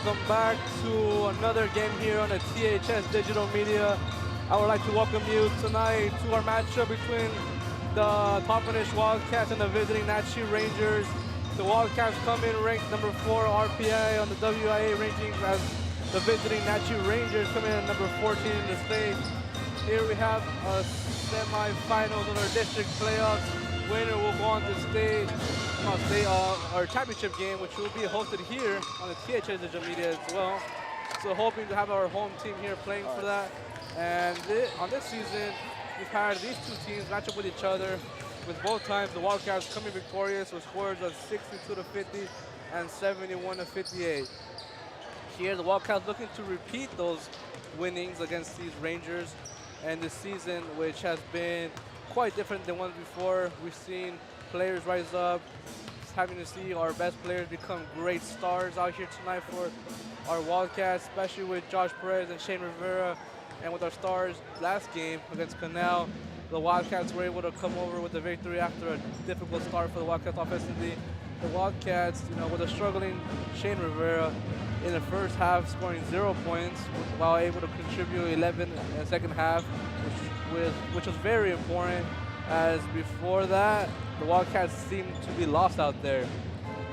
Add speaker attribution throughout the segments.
Speaker 1: welcome back to another game here on the THS Digital Media. I would like to welcome you tonight to our matchup between the top-finished Wildcats and the visiting Natchez Rangers. The Wildcats come in ranked number 4 RPI on the WIA rankings, as the visiting Natchez Rangers come in at number 14 in the state. Here we have a semi-finals of our district playoffs. Winner will go on to state our championship game, which will be hosted here on the THS Digital Media as well. So hoping to have our home team here playing for that. And on this season, we've had these two teams match up with each other, with both times the Wildcats coming victorious with scores of 62-50 and 71-58. Here, the Wildcats looking to repeat those winnings against these Rangers, and this season, which has been quite different than ones before. We've seen players rise up, having to see our best players become great stars out here tonight for our Wildcats, especially with Josh Perez and Shane Rivera. And with our stars last game against Canal, the Wildcats were able to come over with the victory after a difficult start for the Wildcats offensively. The Wildcats, with a struggling Shane Rivera in the first half, scoring 0 points, while able to contribute 11 in the second half, which was very important, as before that, the Wildcats seemed to be lost out there.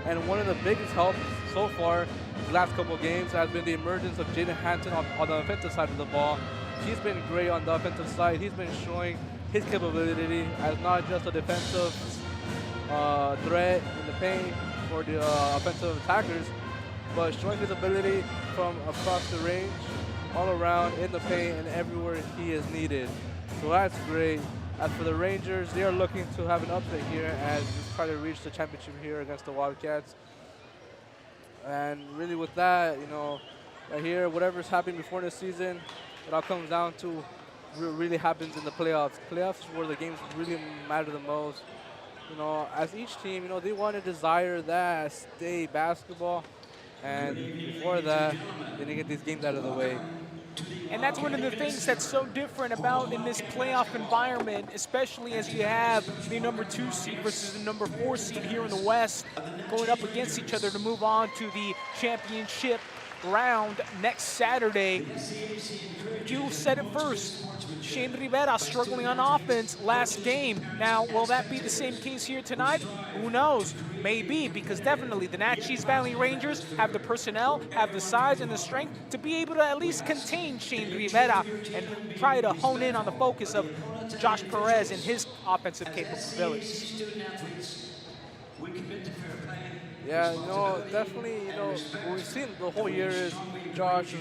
Speaker 1: And one of the biggest helps so far the last couple of games has been the emergence of Jaden Hanton on the offensive side of the ball. He's been great on the offensive side. He's been showing his capability as not just a defensive threat in the paint for the offensive attackers, but showing his ability from across the range, all around, in the paint, and everywhere he is needed. So that's great. As for the Rangers, they are looking to have an upset here as we try to reach the championship here against the Wildcats. And really with that, right here, whatever's happening before the season, it all comes down to really happens in the playoffs. Playoffs is where the games really matter the most. As each team, they want to desire that state basketball, and before that, they need to get these games out of the way.
Speaker 2: And that's one of the things that's so different about in this playoff environment, especially as you have the number 2 seed versus the number 4 seed here in the West going up against each other to move on to the championship round next Saturday. You said it first. Shane Rivera struggling on offense last game. Now, will that be the same case here tonight? Who knows? Maybe, because definitely the Natchez Valley Rangers have the personnel, have the size and the strength to be able to at least contain Shane Rivera and try to hone in on the focus of Josh Perez and his offensive capabilities.
Speaker 1: Yeah, definitely, what we've seen the whole year is Josh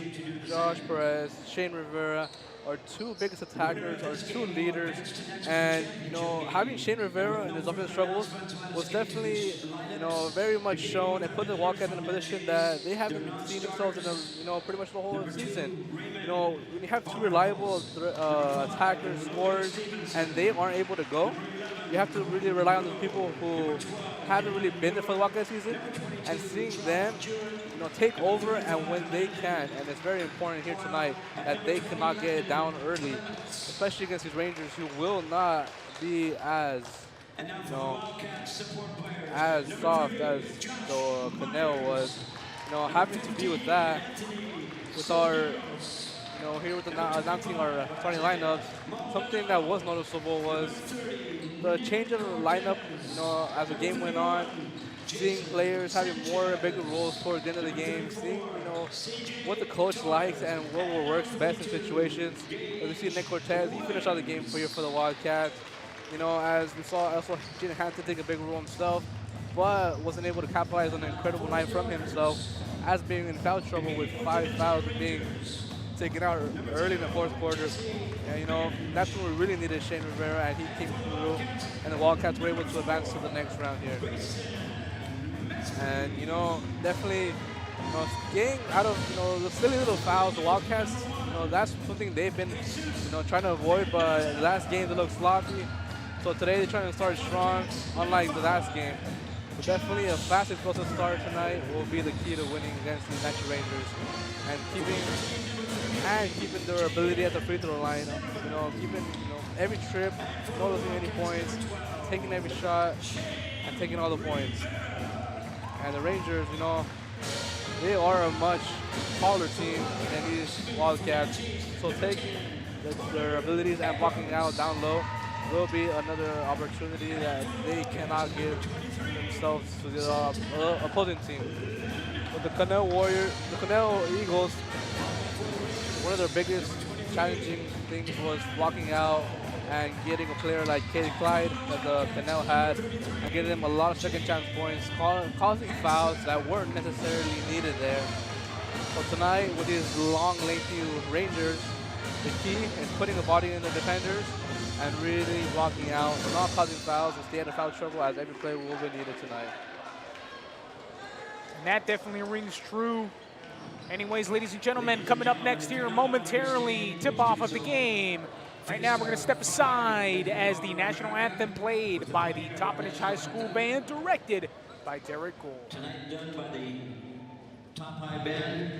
Speaker 1: Perez, Shane Rivera, our 2 biggest attackers, our 2 leaders, and having Shane Rivera in his offensive struggles was definitely very much shown and put the Wildcats in a position that they haven't seen themselves in pretty much the whole season. When you have 2 reliable attackers, scorers, and they aren't able to go, you have to really rely on the people who haven't really been there for the Wildcat season, and seeing them take over and when they can. And it's very important here tonight that they cannot get it down early, especially against these Rangers who will not be as as soft as the Canal was. Happy to be with that, with our here with announcing our starting lineups. Something that was noticeable was the change of the lineup, as the game went on, seeing players having bigger roles towards the end of the game, seeing, what the coach likes and what works best in situations. As we see Nick Cortez, he finished out the game for the Wildcats. As we saw also Jaden Hanton take a big role himself, but wasn't able to capitalize on an incredible night from himself, as being in foul trouble with 5 fouls and being taken out early in the 4th quarter. And, that's when we really needed Shane Rivera, and he came through, and the Wildcats were able to advance to the next round here. And, definitely, getting out of, the silly little fouls, the Wildcats, that's something they've been, trying to avoid, but the last game they looked sloppy. So today they're trying to start strong, unlike the last game. But definitely a fast, explosive start tonight will be the key to winning against the Natchez Rangers. And keeping their ability at the free throw line, keeping every trip, not losing any points, taking every shot, and taking all the points. And the Rangers, they are a much taller team than these Wildcats. So taking their abilities and blocking out down low will be another opportunity that they cannot give themselves to the opposing team. But the Canal Eagles, one of their biggest challenging things was blocking out and getting a player like Katie Clyde that the Canal had and getting them a lot of second chance points, causing fouls that weren't necessarily needed there. So tonight, with these long, lengthy Rangers, the key is putting a body in the defenders and really blocking out, not causing fouls and stay out of foul trouble, as every play will be needed tonight.
Speaker 2: And that definitely rings true. Anyways, ladies and gentlemen, coming up next here momentarily, tip-off of the game. Right now, we're going to step aside as the national anthem played by the Toppenish High School Band, directed by Derek Gould.
Speaker 3: Tonight done by the Top High Band.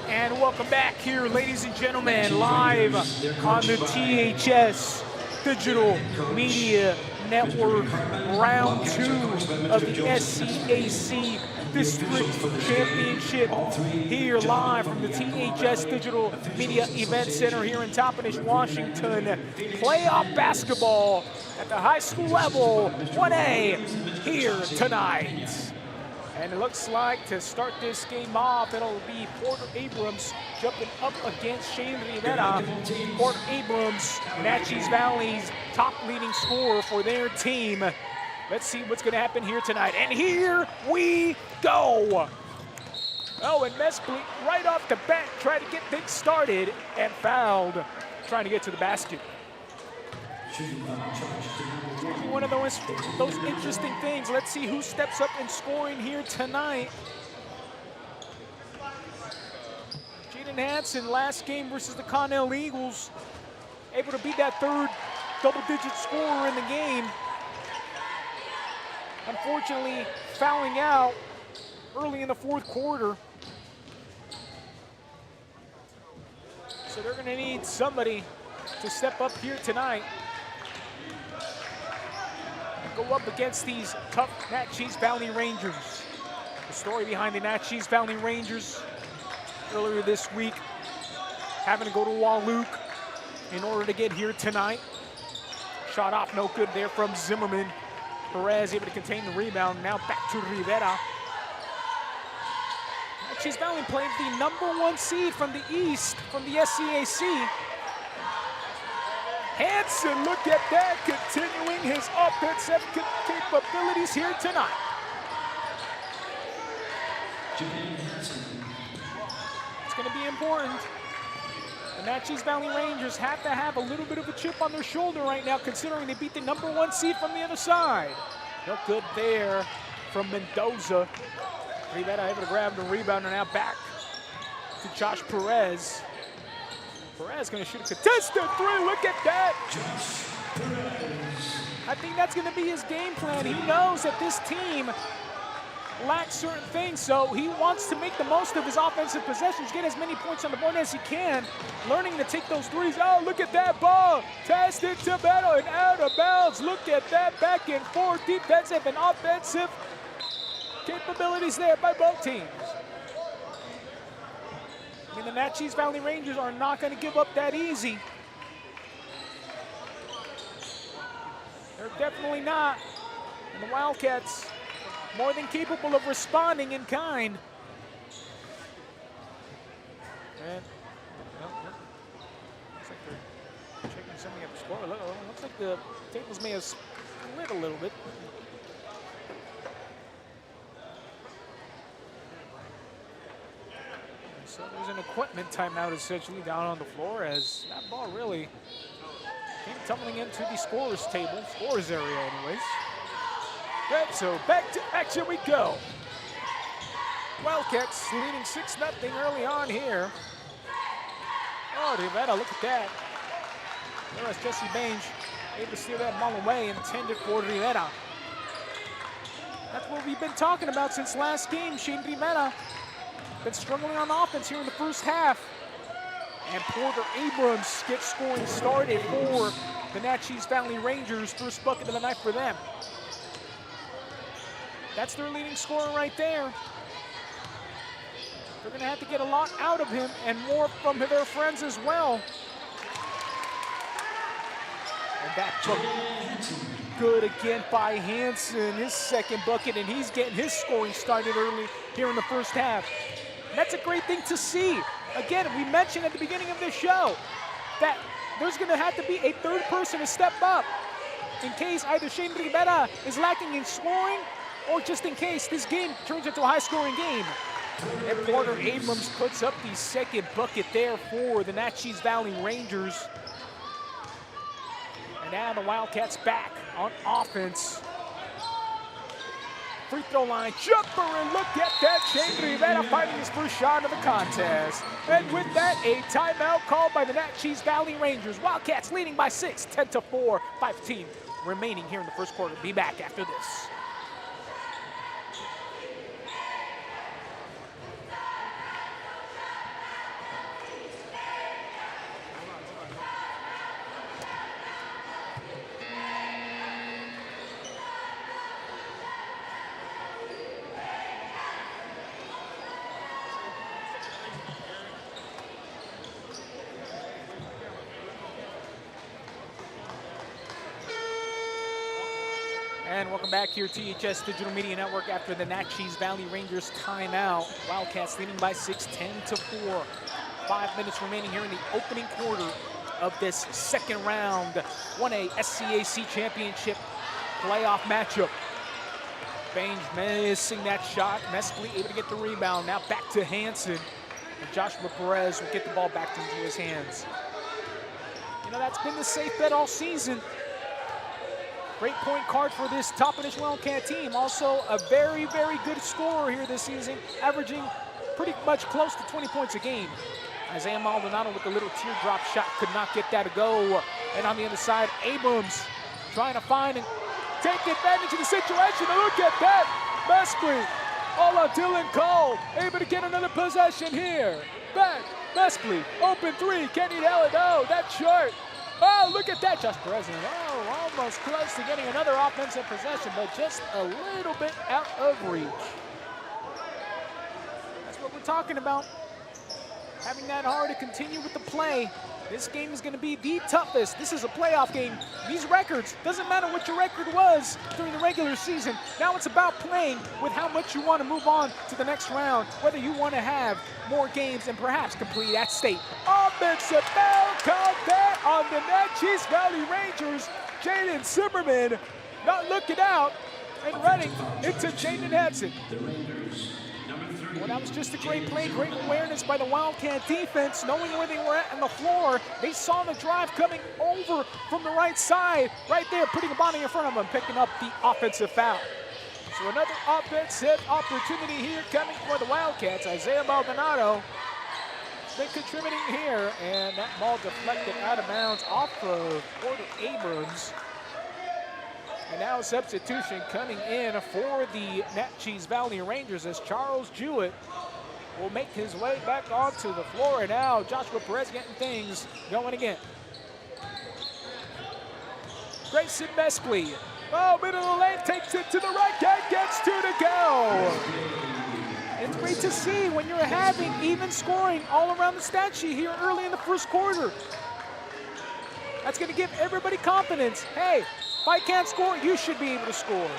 Speaker 2: And welcome back here, ladies and gentlemen, live on the THS Digital Media Network, round 2 of the SCAC District Championship, here live from the THS Digital Media Event Center here in Toppenish, Washington. Playoff basketball at the high school level, 1A, here tonight. And it looks like to start this game off, it'll be Porter Abrams jumping up against Shane Rivera. Porter Abrams, Natchez Valley's top leading scorer for their team. Let's see what's gonna happen here tonight. And here we go. Oh, and Mespley right off the bat tried to get things started and fouled, trying to get to the basket. One of those interesting things. Let's see who steps up in scoring here tonight. Jaden Hansen, last game versus the Connell Eagles, able to be that third double-digit scorer in the game. Unfortunately, fouling out early in the fourth quarter. So they're going to need somebody to step up here tonight. Go up against these tough Natchez Valley Rangers. The story behind the Natchez Valley Rangers earlier this week, having to go to Wahluke in order to get here tonight. Shot off, no good there from Zimmerman. Perez able to contain the rebound. Now back to Rivera. Natchez Valley playing the #1 seed from the East, from the SCAC. Hansen, look at that, continuing his offensive capabilities here tonight. It's going to be important. The Natchez Valley Rangers have to have a little bit of a chip on their shoulder right now, considering they beat the #1 seed from the other side. No good there from Mendoza. Rivera able to grab the rebound, and now back to Josh Perez. Perez going to shoot a contested three. Look at that. I think that's going to be his game plan. He knows that this team lacks certain things, so he wants to make the most of his offensive possessions, get as many points on the board as he can, learning to take those threes. Oh, look at that ball. Tested to battle and out of bounds. Look at that back and forth defensive and offensive capabilities there by both teams. I mean, the Natchez Valley Rangers are not going to give up that easy. They're definitely not. And the Wildcats more than capable of responding in kind. And looks like they're checking something at the score. Looks like the tables may have split a little bit. So there's an equipment timeout essentially down on the floor as that ball really came tumbling into the scorer's table, scorer's area anyways. Good, so back to action we go. Wildcats leading 6-0 early on here. Oh, Rivera, look at that. There's Jesse Bainge able to steal that ball away, intended for Rivera. That's what we've been talking about since last game. Shane Rivera been struggling on offense here in the first half. And Porter Abrams gets scoring started for the Natchez Valley Rangers. First bucket of the night for them. That's their leading scorer right there. They're gonna have to get a lot out of him and more from their friends as well. And that bucket, good again by Hansen, his second bucket, and he's getting his scoring started early here in the first half. And that's a great thing to see. Again, we mentioned at the beginning of this show that there's gonna have to be a third person to step up in case either Shane Rivera is lacking in scoring or just in case this game turns into a high-scoring game. And Porter Abrams puts up the second bucket there for the Natchez Valley Rangers. And now the Wildcats back on offense. Free throw line, jumper, and look at that. Shane Rivera finding his first shot of the contest. And with that, a timeout called by the Natchez Valley Rangers. Wildcats leading by 6, 10-4, 5-15 remaining here in the first quarter. Be back after this. And welcome back here, THS Digital Media Network after the Natchez Valley Rangers timeout. Wildcats leading by 6, 10-4. 5 minutes remaining here in the opening quarter of this second round 1A SCAC Championship playoff matchup. Bainge missing that shot. Mespley able to get the rebound. Now back to Hansen. And Joshua Perez will get the ball back into his hands. You know, that's been the safe bet all season. Great point guard for this Toppenish Wildcat team. Also a very, very good scorer here this season, averaging pretty much close to 20 points a game. Isaiah Maldonado with the little teardrop shot could not get that to go. And on the other side, Abrams trying to find and take advantage of the situation. And look at that, Mespley, all on Dylan Cole, able to get another possession here. Back, Mespley, open three, can he nail it? No, that's short. Oh, look at that, Josh Perez. Oh, almost close to getting another offensive possession, but just a little bit out of reach. That's what we're talking about. Having that hard to continue with the play. This game is going to be the toughest. This is a playoff game. These records, doesn't matter what your record was during the regular season. Now it's about playing with how much you want to move on to the next round, whether you want to have more games and perhaps complete at state. Offensive foul called there on the Natchez Valley Rangers. Jaden Zimmerman not looking out and running into Jaden Hansen. Well, that was just a great play, great awareness by the Wildcat defense, knowing where they were at on the floor. They saw the drive coming over from the right side, right there, putting a body in front of them, picking up the offensive foul. So another offensive opportunity here coming for the Wildcats. Isaiah Maldonado has been contributing here, and that ball deflected out of bounds off of Porter Abrams. And now substitution coming in for the Natchez Valley Rangers as Charles Jewett will make his way back onto the floor. And now Joshua Perez getting things going again. Grayson Mespley, oh, middle of the lane, takes it to the right, gets two to go. It's great to see when you're having even scoring all around the stat sheet here early in the first quarter. That's going to give everybody confidence. Hey, if I can't score, you should be able to score.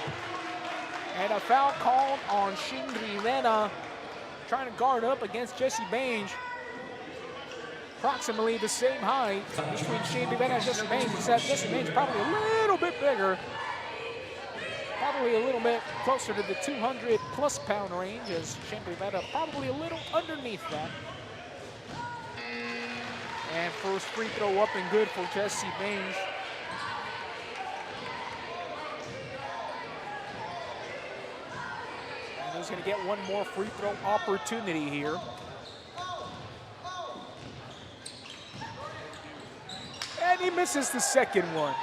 Speaker 2: And a foul called on Shane Rivera, trying to guard up against Jesse Bainge. Approximately the same height between Shane Rivera and Jesse Bainge, except Jesse Bainge probably a little bit bigger. Probably a little bit closer to the 200+ pound range, as Shane Rivera probably a little underneath that. And first free throw up and good for Jesse Bainge. And he's going to get one more free throw opportunity here. And he misses the second one.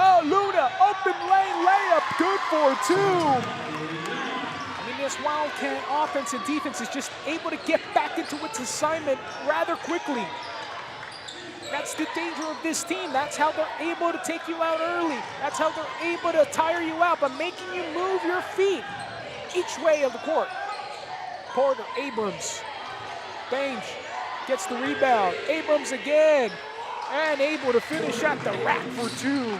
Speaker 2: Oh, Luna, open lane layup, good for two. I mean, this Wildcat offense and defense is just able to get back into its assignment rather quickly. That's the danger of this team. That's how they're able to take you out early. That's how they're able to tire you out by making you move your feet each way of the court. Porter, Abrams, Bainge gets the rebound. Abrams again, and able to finish at the rack for two.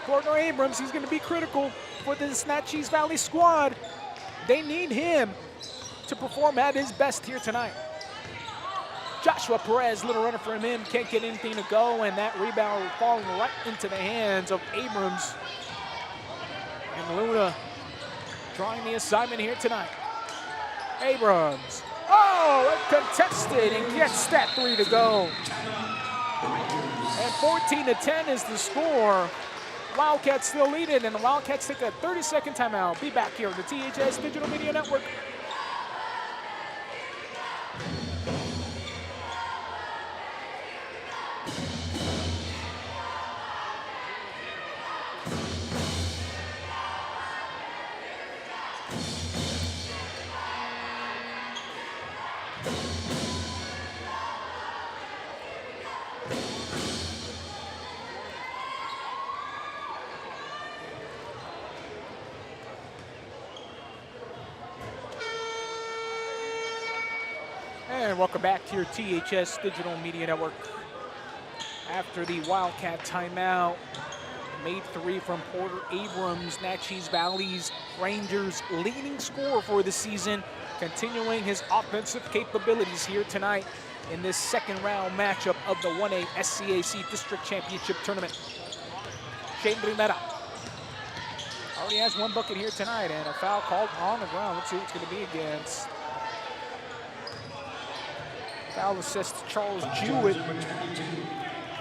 Speaker 2: Porter Abrams, he's going to be critical for the Natchez Valley squad. They need him to perform at his best here tonight. Joshua Perez, little runner for him, can't get anything to go, and that rebound falling right into the hands of Abrams. And Luna drawing the assignment here tonight. Abrams, oh, contested and gets that three to go. And 14-10 is the score. Wildcats still lead it, and the Wildcats take a 30-second timeout. Be back here on the THS Digital Media Network. And welcome back to your THS Digital Media Network. After the Wildcat timeout, made three from Porter Abrams, Natchez Valley's Rangers' leading scorer for the season, continuing his offensive capabilities here tonight in this second round matchup of the 1A SCAC District Championship Tournament. Shane Rivera already has one bucket here tonight, and a foul called on the ground. Let's see who it's going to be against. Foul assist to Charles Jewett.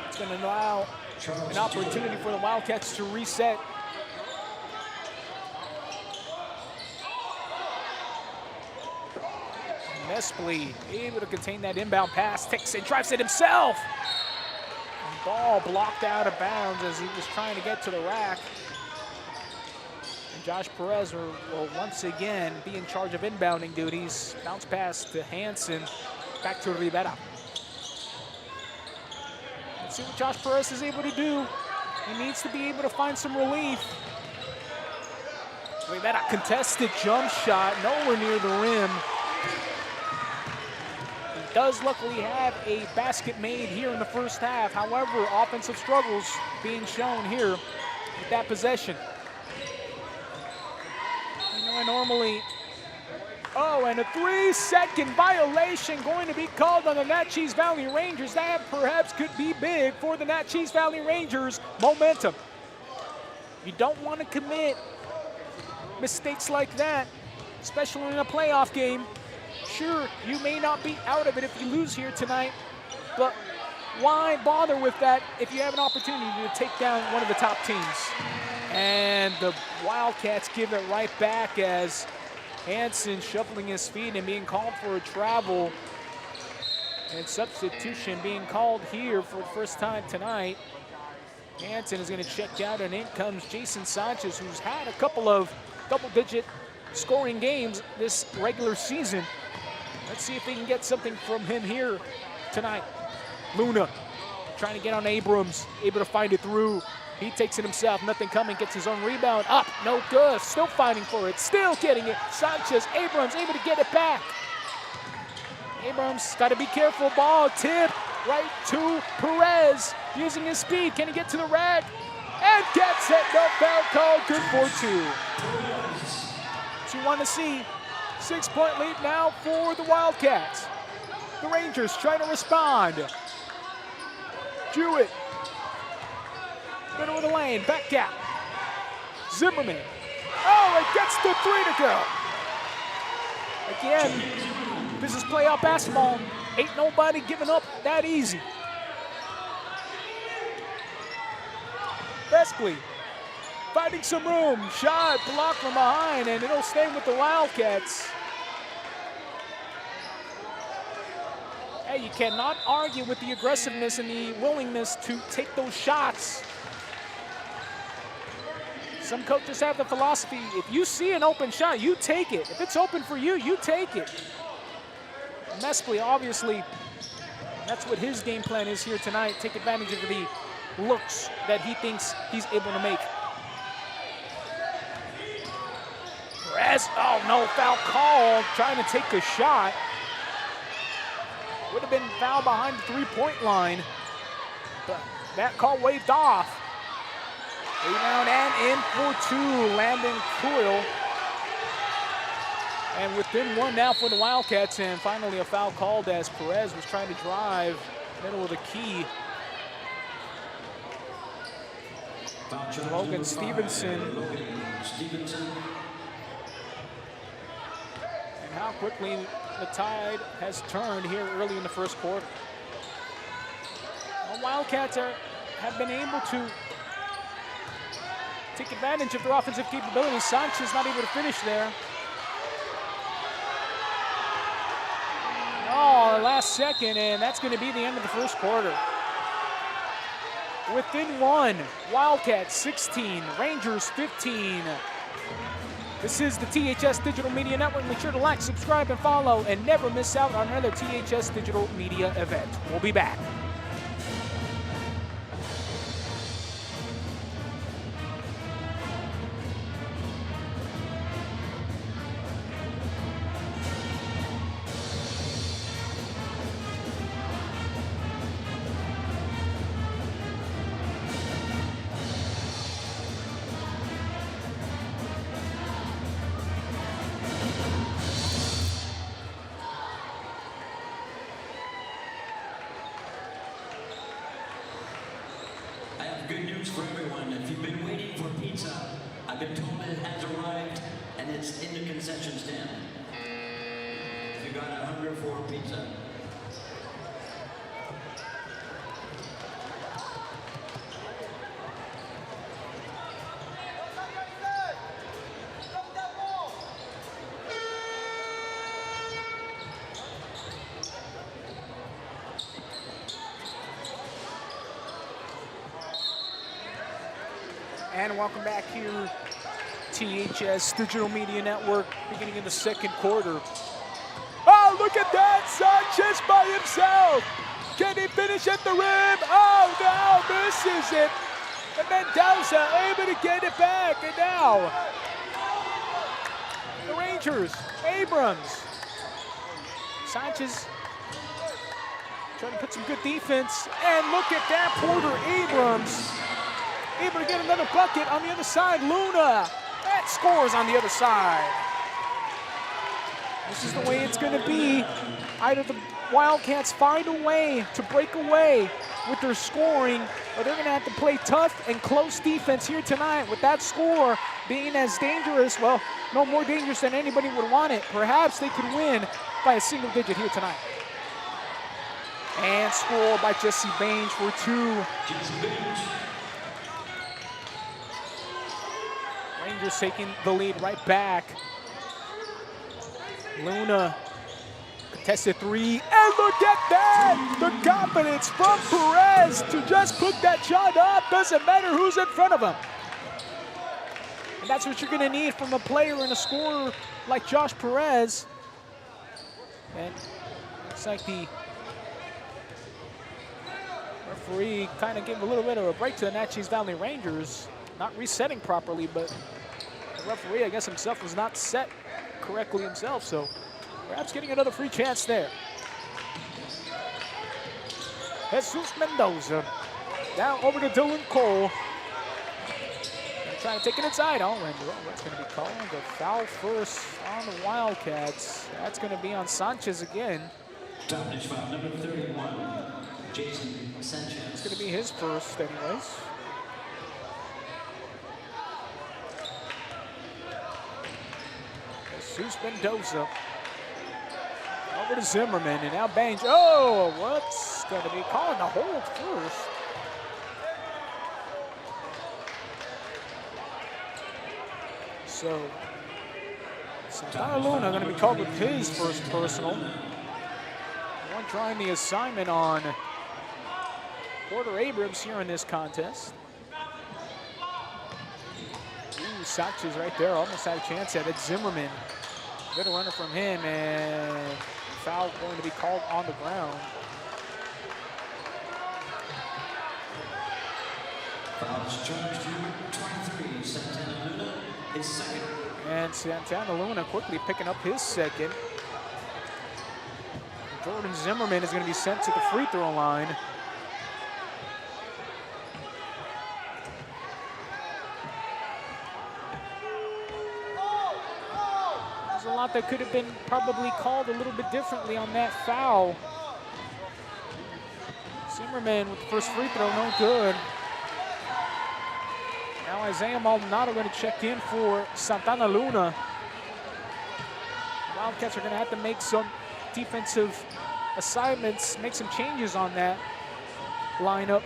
Speaker 2: It's going to allow an opportunity for the Wildcats to reset. Mespley able to contain that inbound pass, takes it, drives it himself. And ball blocked out of bounds as he was trying to get to the rack. And Josh Perez will once again be in charge of inbounding duties. Bounce pass to Hansen. Back to Rivera. Let's see what Josh Perez is able to do. He needs to be able to find some relief. Rivera contested jump shot, nowhere near the rim. He does luckily have a basket made here in the first half. However, offensive struggles being shown here with that possession. You know, I normally... Oh, and a 3-second violation going to be called on the Natchez Valley Rangers. That perhaps could be big for the Natchez Valley Rangers' momentum. You don't want to commit mistakes like that, especially in a playoff game. Sure, you may not be out of it if you lose here tonight, but why bother with that if you have an opportunity to take down one of the top teams? And the Wildcats give it right back as Hansen shuffling his feet and being called for a travel. And substitution being called here for the first time tonight. Hansen is going to check out, and in comes Jason Sanchez, who's had a couple of double-digit scoring games this regular season. Let's see if they can get something from him here tonight. Luna trying to get on Abrams, able to find it through. He takes it himself, nothing coming, gets his own rebound, up, no good, still fighting for it, still getting it. Sanchez, Abrams able to get it back. Abrams got to be careful, ball tip right to Perez, using his speed. Can he get to the rack? And gets it, no foul call, good for 2. So you want to see 6-point lead now for the Wildcats. The Rangers trying to respond. Jewett. Middle of the lane, back gap. Zimmerman. Oh, it gets the 3 to go. Again, this is playoff basketball. Ain't nobody giving up that easy. Vespley finding some room. Shot blocked from behind, and it'll stay with the Wildcats. Hey, you cannot argue with the aggressiveness and the willingness to take those shots. Some coaches have the philosophy, if you see an open shot, you take it. If it's open for you, you take it. Vespley, obviously, that's what his game plan is here tonight. Take advantage of the looks that he thinks he's able to make. Perez, oh no, foul call, trying to take a shot. Would have been foul behind the 3-point line, but that call waved off. Rebound and in for 2, Landon Coyle. And within 1 now for the Wildcats, and finally a foul called as Perez was trying to drive middle of the key. Logan Stevenson. And how quickly the tide has turned here early in the first quarter. The Wildcats have been able to take advantage of their offensive capabilities. Sanchez not able to finish there. Oh, last second, and that's going to be the end of the first quarter. Within 1, Wildcats 16, Rangers 15. This is the THS Digital Media Network. Make sure to like, subscribe, and follow, and never miss out on another THS Digital Media event. We'll be back.
Speaker 3: Good news for everyone. If you've been waiting for pizza, I've been told it has arrived and it's in the concession stand. If you got a hunger for pizza.
Speaker 2: And welcome back here, THS Digital Media Network, beginning in the second quarter. Oh, look at that, Sanchez by himself. Can he finish at the rim? Oh, no, misses it. And Mendoza able to get it back, and now the Rangers, Abrams. Sanchez trying to put some good defense, and look at that, Porter Abrams. Able to get another bucket on the other side. Luna, that scores on the other side. This is the way it's going to be. Either the Wildcats find a way to break away with their scoring, or they're going to have to play tough and close defense here tonight. With that score being as dangerous, well, no more dangerous than anybody would want it. Perhaps they could win by a single digit here tonight. And score by Jesse Baines for 2. Rangers taking the lead right back. Luna, contested 3, and look at that! The confidence from Perez to just put that shot up. Doesn't matter who's in front of him. And that's what you're gonna need from a player and a scorer like Josh Perez. And looks like the referee kind of gave a little bit of a break to the Natchez Valley Rangers, not resetting properly, but the referee, I guess himself, was not set correctly himself, so perhaps getting another free chance there. Jesus Mendoza down over to Dylan Cole. Trying to take it inside. Oh, and what's going to be called? The foul first on the Wildcats. That's going to be on Sanchez again.
Speaker 3: Toppenish foul number 31, Jason Sanchez.
Speaker 2: It's going to be his first anyways. Jesus Mendoza. Over to Zimmerman, and now Bange. Oh, what's going to be calling the hold first? So, Santana Luna going to be called with his first personal. One trying the assignment on Porter Abrams here in this contest. Ooh, Sanchez right there, almost had a chance at it. Zimmerman, good runner from him, and foul going to be called on the ground.
Speaker 3: Fouls charged to 23, Santana Luna. His second.
Speaker 2: And Santana Luna quickly picking up his second. Jordan Zimmerman is going to be sent to the free throw line. There's a lot that could have been probably called a little bit differently on that foul. Zimmerman with the first free throw, no good. Now Isaiah Maldonado going to check in for Santana Luna. The Wildcats are going to have to make some defensive assignments, make some changes on that lineup.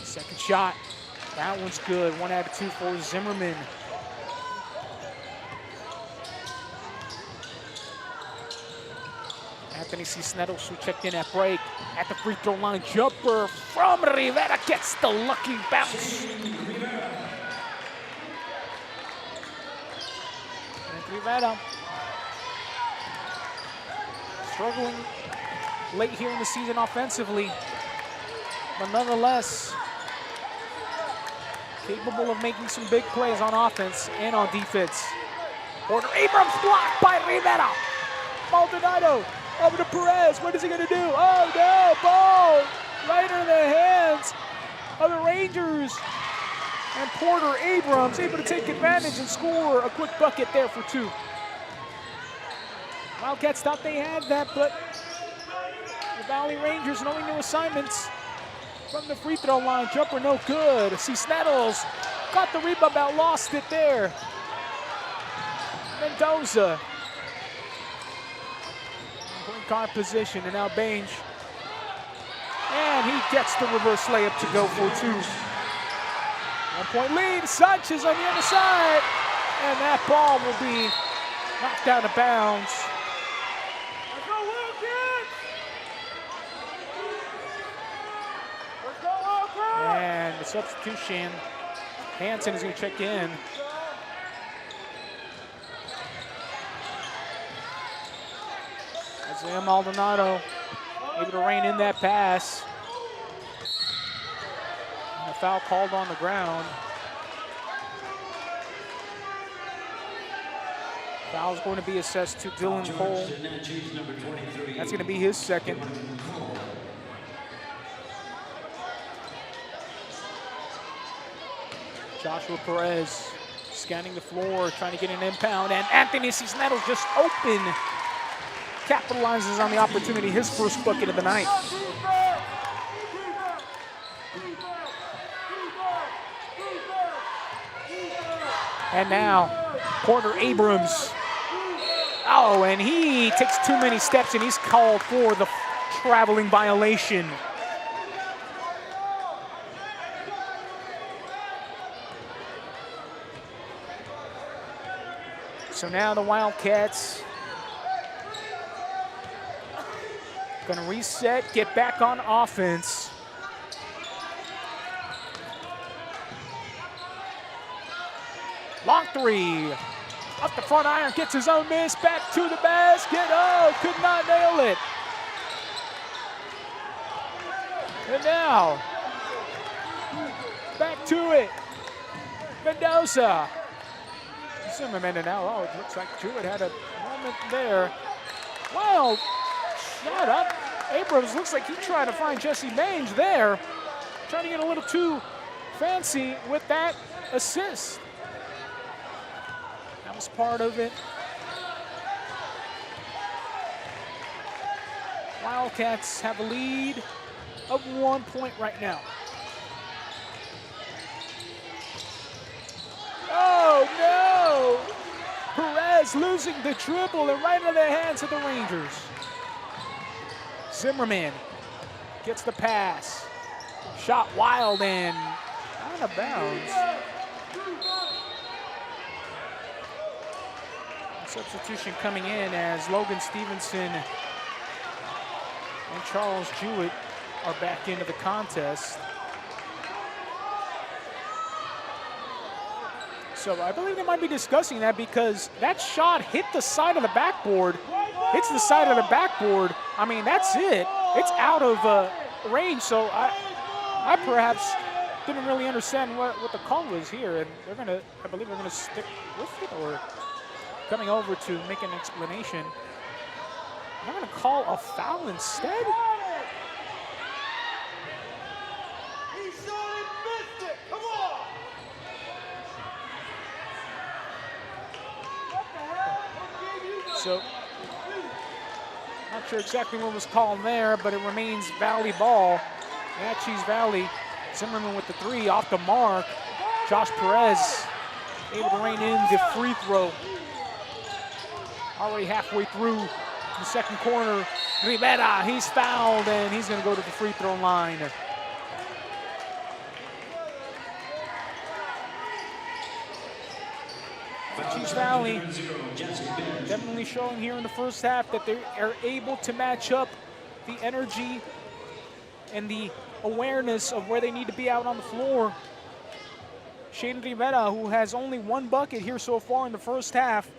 Speaker 2: Second shot, that one's good. 1 out of 2 for Zimmerman. Anthony Cisneros, who checked in at break, at the free throw line. Jumper from Rivera gets the lucky bounce. And Rivera struggling late here in the season offensively, but nonetheless capable of making some big plays on offense and on defense. Porter Abrams blocked by Rivera. Maldonado over to Perez. What is he going to do? Oh no, ball right in the hands of the Rangers. And Porter Abrams able to take advantage and score a quick bucket there for 2. Wildcats thought they had that, but the Valley Rangers knowing new assignments from the free throw line. Jumper no good. Cisneros got the rebound out, lost it there. Mendoza. Point guard position, and now Bange. And he gets the reverse layup to go for 2. 1-point lead. Sanchez on the other side. And that ball will be knocked out of bounds. Let's go, Wilkins! Let's go, Wilkins! And the substitution. Hansen is going to check in. Isaiah Maldonado able to rein in that pass. And a foul called on the ground. Foul is going to be assessed to Dylan Cole. That's going to be his second. Joshua Perez scanning the floor, trying to get an impound, and Anthony Cisneros just open. Capitalizes on the opportunity, his first bucket of the night. And now, Porter Abrams. Oh, and he takes too many steps, and he's called for the traveling violation. So now the Wildcats gonna reset, get back on offense. Long three. Off the front iron, gets his own miss, back to the basket. Oh, could not nail it. And now, back to it. Mendoza. Zimmerman and now, oh, it looks like Jewett had a moment there. Well, shut up. Abrams looks like he tried to find Jesse Baines there. Trying to get a little too fancy with that assist. That was part of it. Wildcats have a lead of 1 point right now. Oh no! Perez losing the dribble and right into the hands of the Rangers. Zimmerman gets the pass. Shot wild and out of bounds. Substitution coming in as Logan Stevenson and Charles Jewett are back into the contest. So I believe they might be discussing that because that shot hit the side of the backboard. Hits the side of the backboard. I mean, that's it. It's out of range. So I perhaps didn't really understand what the call was here. And they're gonna, I believe they're gonna stick with it or coming over to make an explanation. They're gonna call a foul instead? So, not sure exactly what was called there, but it remains Valley ball. Natchez Valley. Zimmerman with the three off the mark. Josh Perez able to rein in the free throw. Already halfway through the second quarter. Rivera, he's fouled, and he's going to go to the free throw line. Natchez Valley definitely showing here in the first half that they are able to match up the energy and the awareness of where they need to be out on the floor. Shane Rivera, who has only one bucket here so far in the first half,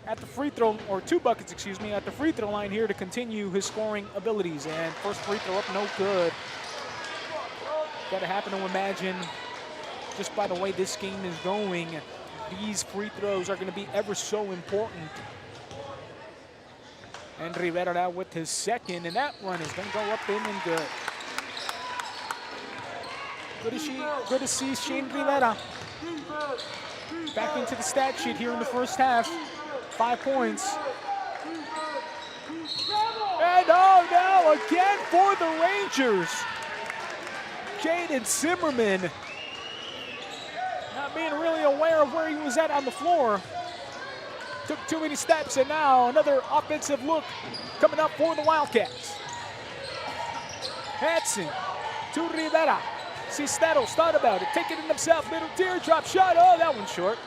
Speaker 2: at the free throw, or 2 buckets, excuse me, at the free throw line here to continue his scoring abilities. And first free throw up, no good. Gotta happen to imagine, just by the way this game is going, these free throws are gonna be ever so important. And Rivera now with his second, and that one is gonna go up in and good. Good to see Shane Rivera back into the stat sheet here in the first half. 5 points. And oh no, again for the Rangers. Jaden Zimmerman not being really aware of where he was at on the floor. Took too many steps, and now another offensive look coming up for the Wildcats. Hansen to Rivera. Cisneros thought about it, taking it himself, little teardrop shot. Oh, that one's short.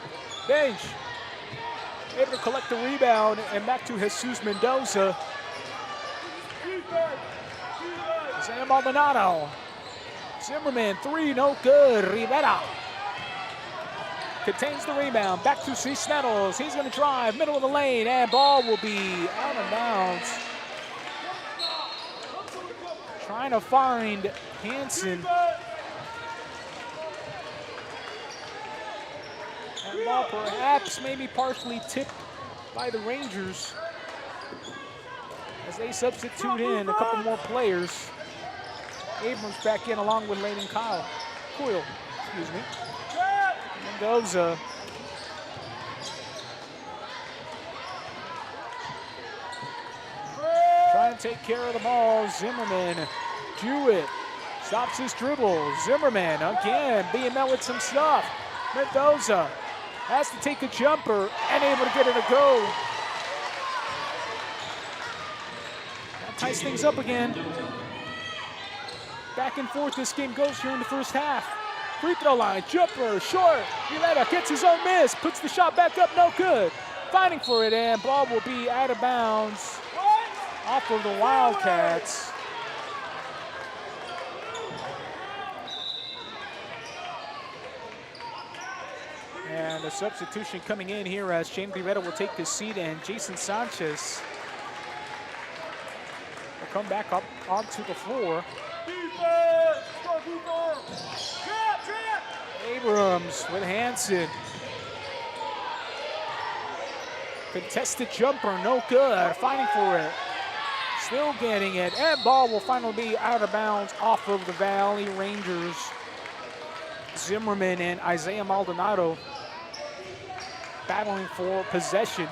Speaker 2: Bench able to collect the rebound, and back to Jesus Mendoza. Sam Maldonado. Zimmerman, three, no good. Rivera contains the rebound. Back to Cisneros. He's going to drive, middle of the lane, and ball will be out of bounds. Trying to find Hansen. That ball perhaps maybe partially tipped by the Rangers as they substitute in a couple more players. Abrams back in along with Layden Coyle, excuse me. Mendoza. Trying to take care of the ball. Zimmerman. Jewett stops his dribble. Zimmerman again being met with some stuff. Mendoza has to take a jumper and able to get it to go. That ties things up again. Back and forth this game goes here in the first half. Free throw line, jumper, short. Rivera gets his own miss, puts the shot back up, no good. Fighting for it, and ball will be out of bounds off of the Wildcats. And a substitution coming in here as Shane Rivera will take his seat and Jason Sanchez will come back up onto the floor. Abrams with Hansen. Contested jumper, no good. Fighting for it. Still getting it. And ball will finally be out of bounds off of the Valley Rangers. Zimmerman and Isaiah Maldonado battling for possession.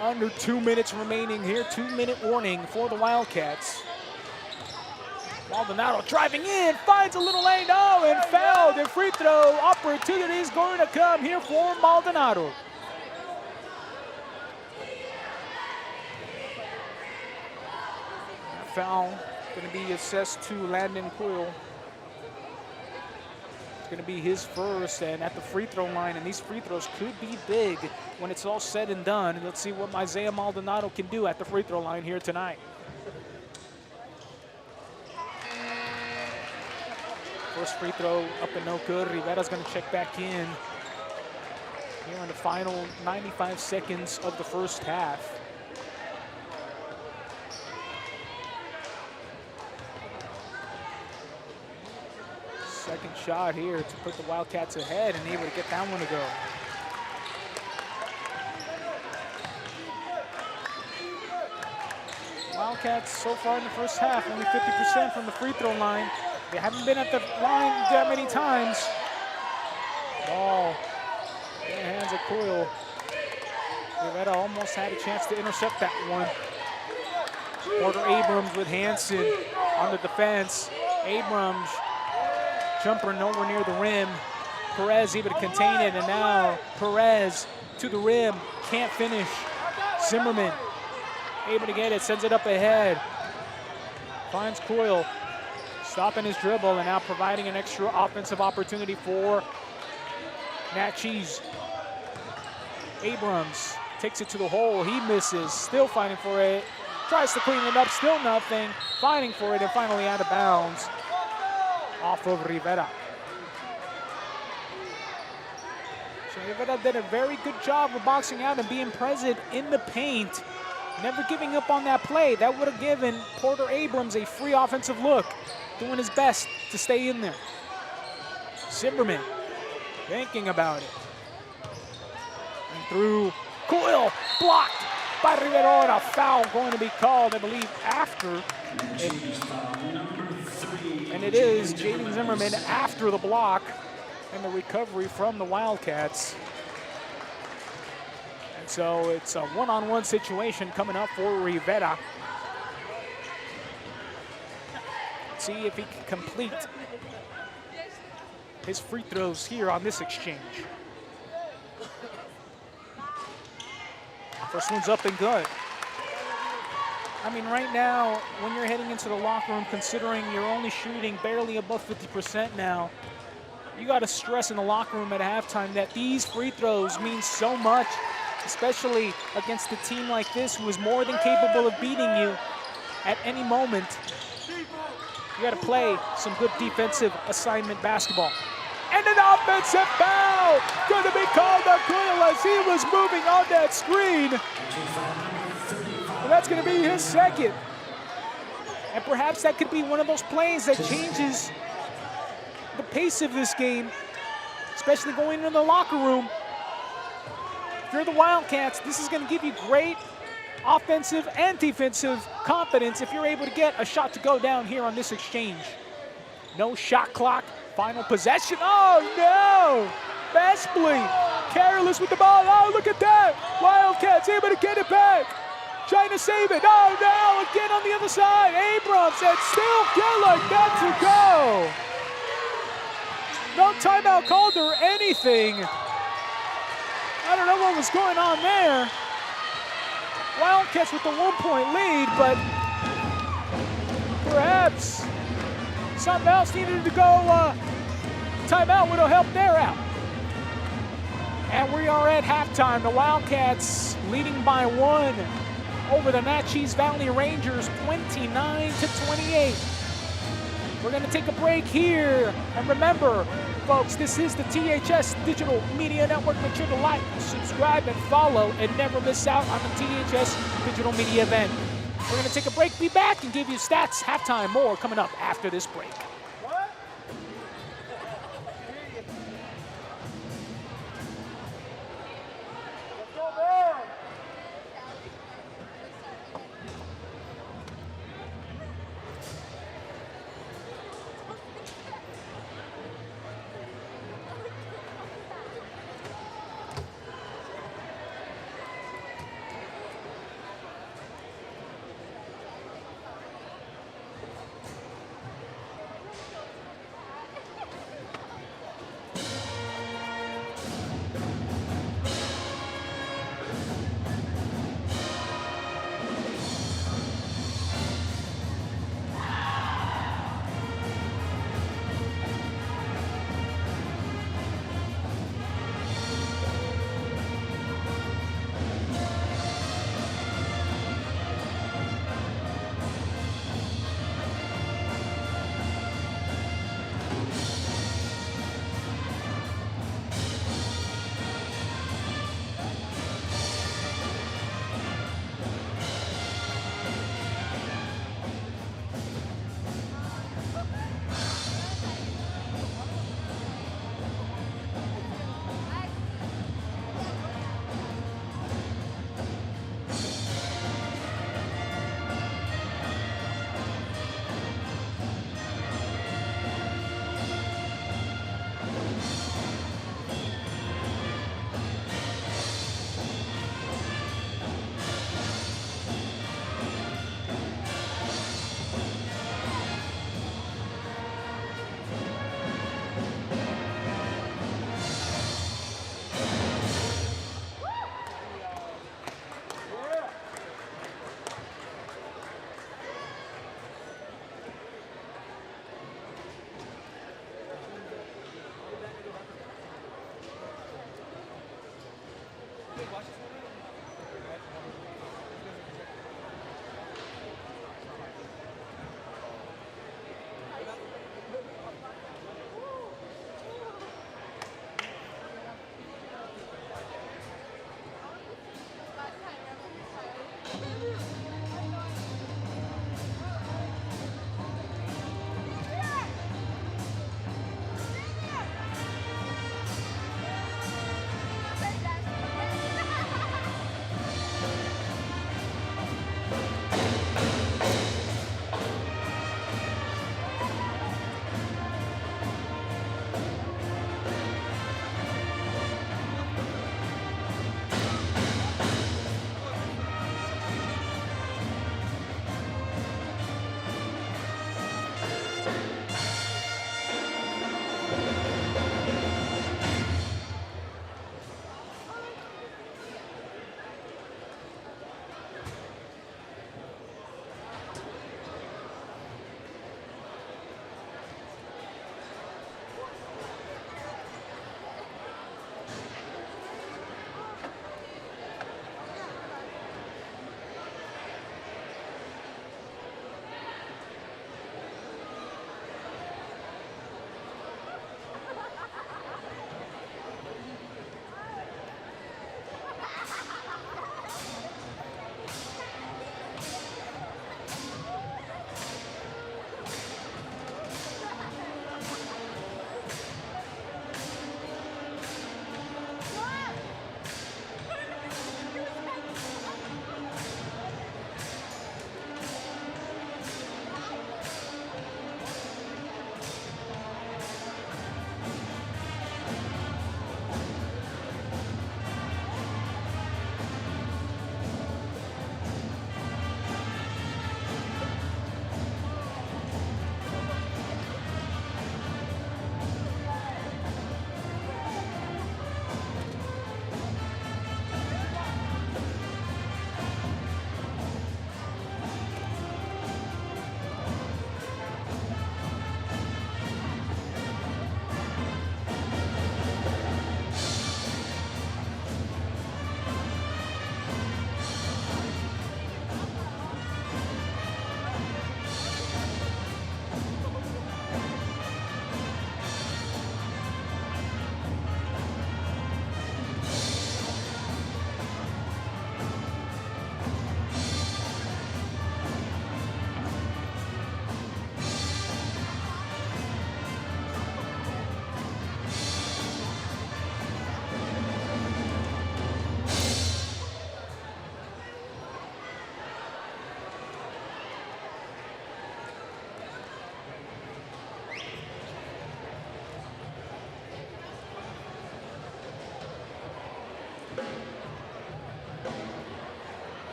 Speaker 2: Under 2 minutes remaining here. 2-minute warning for the Wildcats. Maldonado driving in, finds a little lane, oh, and fouled. And free throw opportunity is going to come here for Maldonado. Foul going to be assessed to Landon Quill. It's going to be his first, and at the free throw line, and these free throws could be big when it's all said and done. Let's see what Isaiah Maldonado can do at the free throw line here tonight. First free throw up and no good. Rivera's going to check back in here in the final 95 seconds of the first half. Second shot here to put the Wildcats ahead and able to get that one to go. Wildcats so far in the first half, only 50% from the free throw line. They haven't been at the line that many times. Ball in the hands of Coyle. Rivera almost had a chance to intercept that one. Porter Abrams with Hansen on the defense. Abrams, jumper nowhere near the rim. Perez able to contain it, and now Perez to the rim, can't finish. Zimmerman able to get it, sends it up ahead. Finds Coyle. Stopping his dribble and now providing an extra offensive opportunity for Nat Cheese. Abrams takes it to the hole. He misses. Still fighting for it. Tries to clean it up. Still nothing. Fighting for it and finally out of bounds. Off of Rivera. So Rivera did a very good job of boxing out and being present in the paint. Never giving up on that play. That would have given Porter Abrams a free offensive look. Doing his best to stay in there. Zimmerman thinking about it. And through Coyle, blocked by Rivera. A foul going to be called, I believe, after. And it is Jaden Zimmerman after the block and the recovery from the Wildcats. And so it's a one-on-one situation coming up for Rivera. See if he can complete his free throws here on this exchange. First one's up and good. I mean, right now, when you're heading into the locker room, considering you're only shooting barely above 50% now, you got to stress in the locker room at halftime that these free throws mean so much, especially against a team like this who is more than capable of beating you at any moment. You got to play some good defensive assignment basketball. And an offensive foul going to be called on Coyle as he was moving on that screen. And that's going to be his second. And perhaps that could be one of those plays that changes the pace of this game, especially going into the locker room. If you're the Wildcats, this is going to give you great offensive and defensive confidence if you're able to get a shot to go down here on this exchange. No shot clock, final possession. Oh no! Vespley, careless with the ball. Oh, look at that! Wildcats able to get it back. Trying to save it. Oh no, again on the other side. Abrams and still Gillick got to go. No timeout called or anything. I don't know what was going on there. Wildcats with the 1-point lead, but perhaps something else needed to go. Timeout would have helped there out. And we are at halftime. The Wildcats leading by 1 over the Natchez Valley Rangers, 29-28. We're going to take a break here. And remember, folks, this is the THS Digital Media Network. Make sure to like, subscribe, and follow, and never miss out on the THS Digital Media event. We're going to take a break, be back, and give you stats, halftime, more coming up after this break.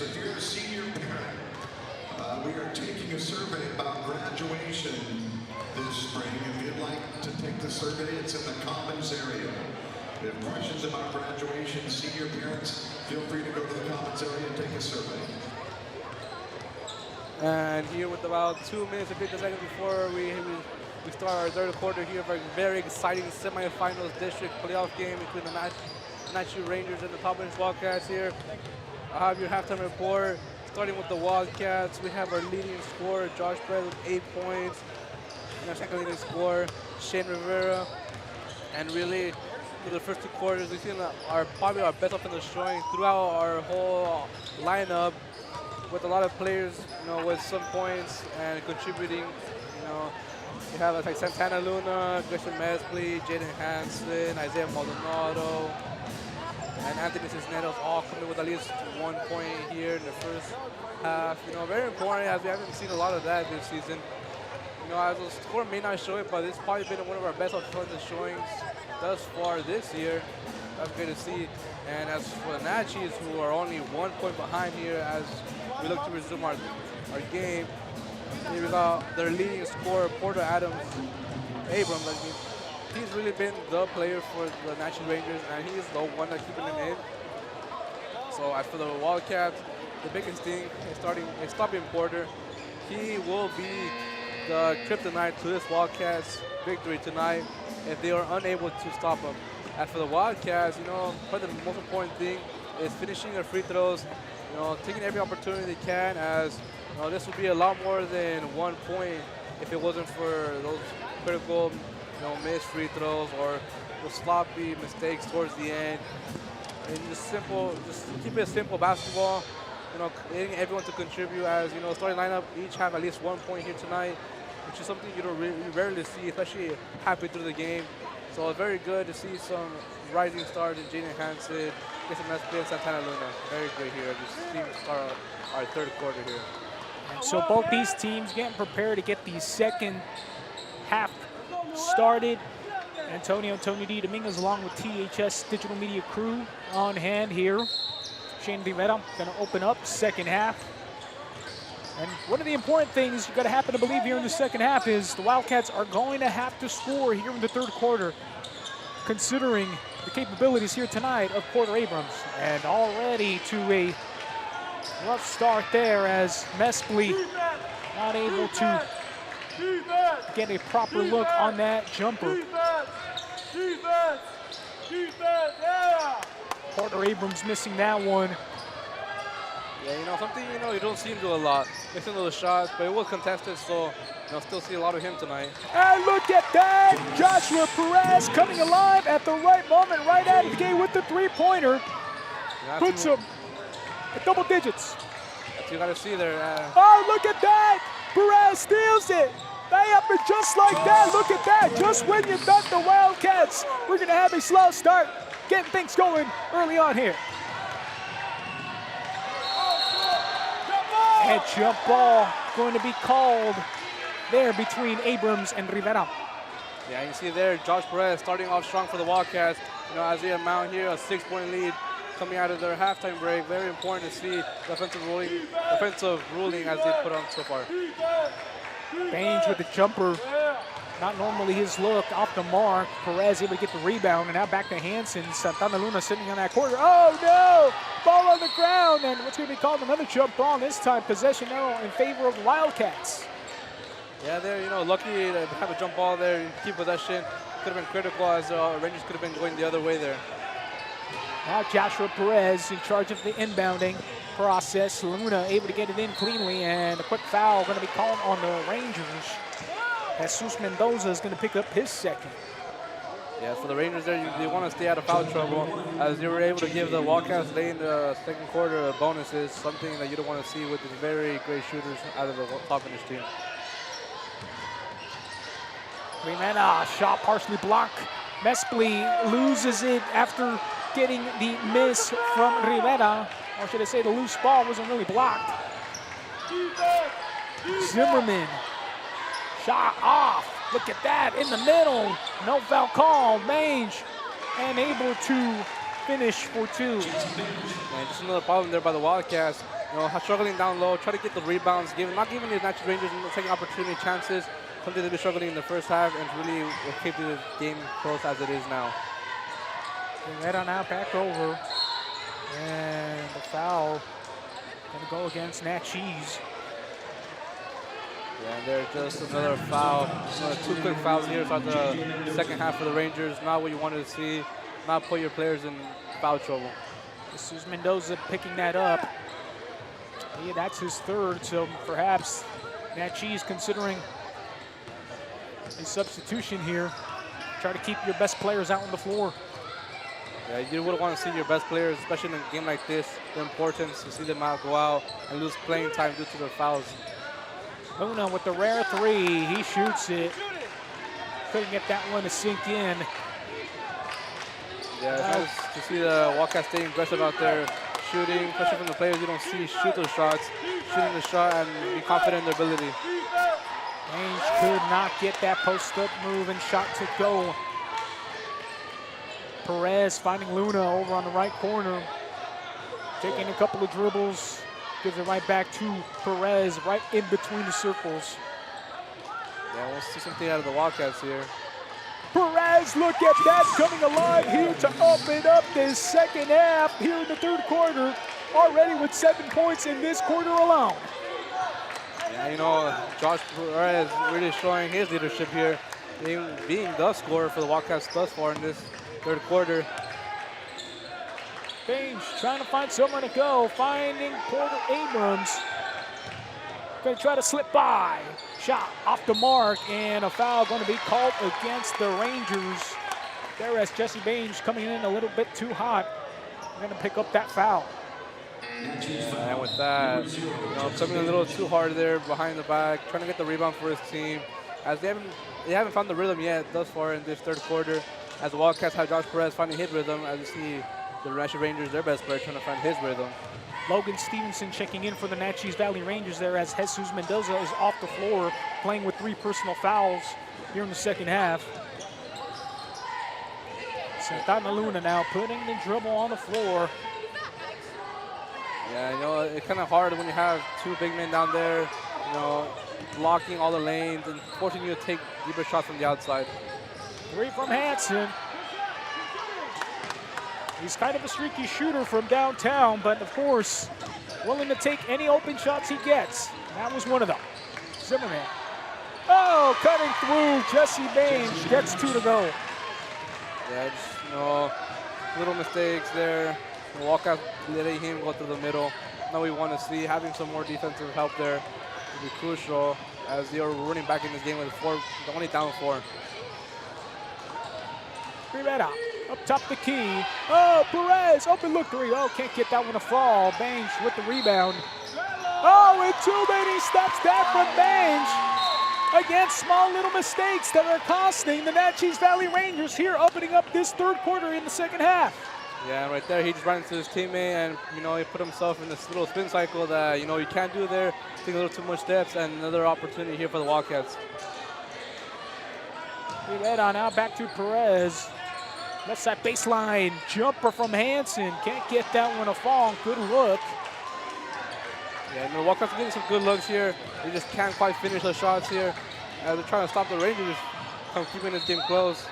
Speaker 4: parents, if you're a senior parent, we are taking a survey about graduation this spring. If you'd like to take the survey, it's in the Commons area. If you have questions about graduation, senior parents, feel free to go to the Commons area and take a survey.
Speaker 1: And here with about 2 minutes and 50 seconds before we start our third quarter here for a very exciting semifinals district playoff game between the Natchez Rangers and the Toppenish Wildcats here. I have your halftime report. Starting with the Wildcats, we have our leading scorer, Josh Perez, with 8 points. And our second leading scorer, Shane Rivera. And really, through the first 2 quarters, we've seen probably our best offensive showing throughout our whole lineup, with a lot of players, with some points and contributing. You have like Santana Luna, Grayson Mespley, Jaden Hansen, Isaiah Maldonado, and Anthony Cisneros all coming with at least 1 point here in the first half. Very important, as we haven't seen a lot of that this season. As the score may not show it, but it's probably been one of our best offensive showings thus far this year. That's great to see. And as for the Natchez, who are only 1 point behind here as we look to resume our game, here we got their leading scorer, Porter Abrams. He's really been the player for the Natchez Rangers, and he's the one that's keeping them in. So as for the Wildcats, the biggest thing is stopping Porter. He will be the kryptonite to this Wildcats victory tonight if they are unable to stop him. As for the Wildcats, probably the most important thing is finishing their free throws, taking every opportunity they can, as this would be a lot more than 1 point if it wasn't for those critical missed free throws or those sloppy mistakes towards the end. And just keep it simple basketball, getting everyone to contribute, as starting lineup each have at least 1 point here tonight, which is something you rarely see, especially halfway through the game. So it's very good to see some rising stars in Jaden Hansen, Jason Mespley, and Santana Luna. Very good here. This team start our third quarter here.
Speaker 2: And so both these teams getting prepared to get the second half started. Antonio D. Dominguez along with THS Digital Media crew on hand here. Shane Rivera going to open up second half. And one of the important things you got to happen to believe here in the second half is the Wildcats are going to have to score here in the third quarter, considering the capabilities here tonight of Porter Abrams. And already to a rough start there, as Mespley not able to get a proper look on that jumper. Porter Abrams missing that one.
Speaker 1: Yeah, something you don't see him do a lot. Missing those shots, but it was contested, so still see a lot of him tonight.
Speaker 2: And look at that! Joshua Perez coming alive at the right moment, right out of the gate with the three-pointer. Puts him at double digits.
Speaker 1: That's what you got to see there.
Speaker 2: Oh, look at that! Perez steals it. Layup, and just like that, look at that. Just when you thought the Wildcats were going to have a slow start, getting things going early on here. And jump ball going to be called there between Abrams and Rivera.
Speaker 1: Yeah, you see there, Josh Perez starting off strong for the Wildcats. As they amount here a 6-point lead coming out of their halftime break. Very important to see the offensive ruling as they put on so far.
Speaker 2: Baines with the jumper. Not normally his look, off the mark. Perez able to get the rebound, and now back to Hansen. Santana Luna sitting on that corner. Oh no! Ball on the ground, and what's going to be called another jump ball, this time possession now in favor of the Wildcats.
Speaker 1: Yeah, they're lucky to have a jump ball there, keep possession. Could have been critical, as Rangers could have been going the other way there.
Speaker 2: Now Joshua Perez in charge of the inbounding process. Luna able to get it in cleanly, and a quick foul going to be called on the Rangers. Jesus Mendoza is going to pick up his second.
Speaker 1: Yeah, for the Rangers there, they want to stay out of foul trouble, as they were able to give the Wildcats late in the second quarter bonuses, something that you don't want to see with these very great shooters out of the Toppenish team.
Speaker 2: Rivera, shot partially blocked. Mespley loses it after getting the miss from Rivera. Or should I say the loose ball wasn't really blocked. Zimmerman, shot off. Look at that, in the middle. No foul call. Mange, and able to finish for two.
Speaker 1: And just another problem there by the Wildcats. struggling down low, try to get the rebounds, not giving the Natchez Rangers taking opportunity chances, something they've been struggling in the first half, and really will keep the game close as it is now.
Speaker 2: Bring that now back over. And the foul going to go against Natchez.
Speaker 1: Yeah, and there's just another foul. 2 quick fouls here throughout the second half for the Rangers. Not what you wanted to see. Not put your players in foul trouble.
Speaker 2: This is Mendoza picking that up. Yeah, that's his third, so perhaps Natchez considering a substitution here. Try to keep your best players out on the floor.
Speaker 1: Yeah, you would want to see your best players, especially in a game like this, the importance to see them go out and lose playing time due to their fouls.
Speaker 2: Luna with the rare three, he shoots it. Couldn't get that one to sink in.
Speaker 1: Yeah, it's nice to see the Wildcats staying aggressive out there, shooting, especially from the players you don't see shoot those shots, shooting the shot and be confident in their ability.
Speaker 2: Ainge could not get that post-up move and shot to go. Perez finding Luna over on the right corner, taking a couple of dribbles, gives it right back to Perez, right in between the circles.
Speaker 1: Yeah, we'll see something out of the Wildcats here.
Speaker 2: Perez, look at that, coming alive here to open up this second half here in the third quarter, already with 7 points in this quarter alone.
Speaker 1: Yeah, Josh Perez really showing his leadership here, being the scorer for the Wildcats thus far in this third quarter.
Speaker 2: Baines trying to find someone to go, finding Porter Abrams. Going to try to slip by. Shot off the mark, and a foul going to be called against the Rangers. There as Jesse Baines coming in a little bit too hot. Going to pick up that foul.
Speaker 1: And with that, coming a little too hard there behind the back, trying to get the rebound for his team. As they haven't found the rhythm yet thus far in this third quarter. As the Wildcats have Josh Perez finding his rhythm, as you see the Natchez Rangers, their best player, trying to find his rhythm.
Speaker 2: Logan Stevenson checking in for the Natchez Valley Rangers there as Jesus Mendoza is off the floor, playing with 3 personal fouls here in the second half. Santana Luna now putting the dribble on the floor.
Speaker 1: Yeah, it's kind of hard when you have 2 big men down there, blocking all the lanes and forcing you to take deeper shots from the outside.
Speaker 2: 3 from Hansen. He's kind of a streaky shooter from downtown, but of course, willing to take any open shots he gets. That was one of them. Zimmerman. Oh, cutting through. Jesse Baines gets 2 to go.
Speaker 1: Yeah, just, little mistakes there. The Wildcats letting him go through the middle. Now we want to see having some more defensive help there will be crucial as they are running back in this game with only down 4.
Speaker 2: Rivera up top the key. Oh, Perez, open look 3. Oh, can't get that one to fall. Baines with the rebound. Oh, and too many steps that from Baines. Again, small little mistakes that are costing the Natchez Valley Rangers here opening up this third quarter in the second half.
Speaker 1: Yeah, right there, he just ran into his teammate and, he put himself in this little spin cycle that, you can't do there. Taking a little too much steps, and another opportunity here for the Wildcats.
Speaker 2: Rivera now back to Perez. Left side baseline, jumper from Hansen. Can't get that one to fall. Good look.
Speaker 1: Yeah, the Wildcats are getting some good looks here. They just can't quite finish the shots here. As they're trying to stop the Rangers from keeping this game close.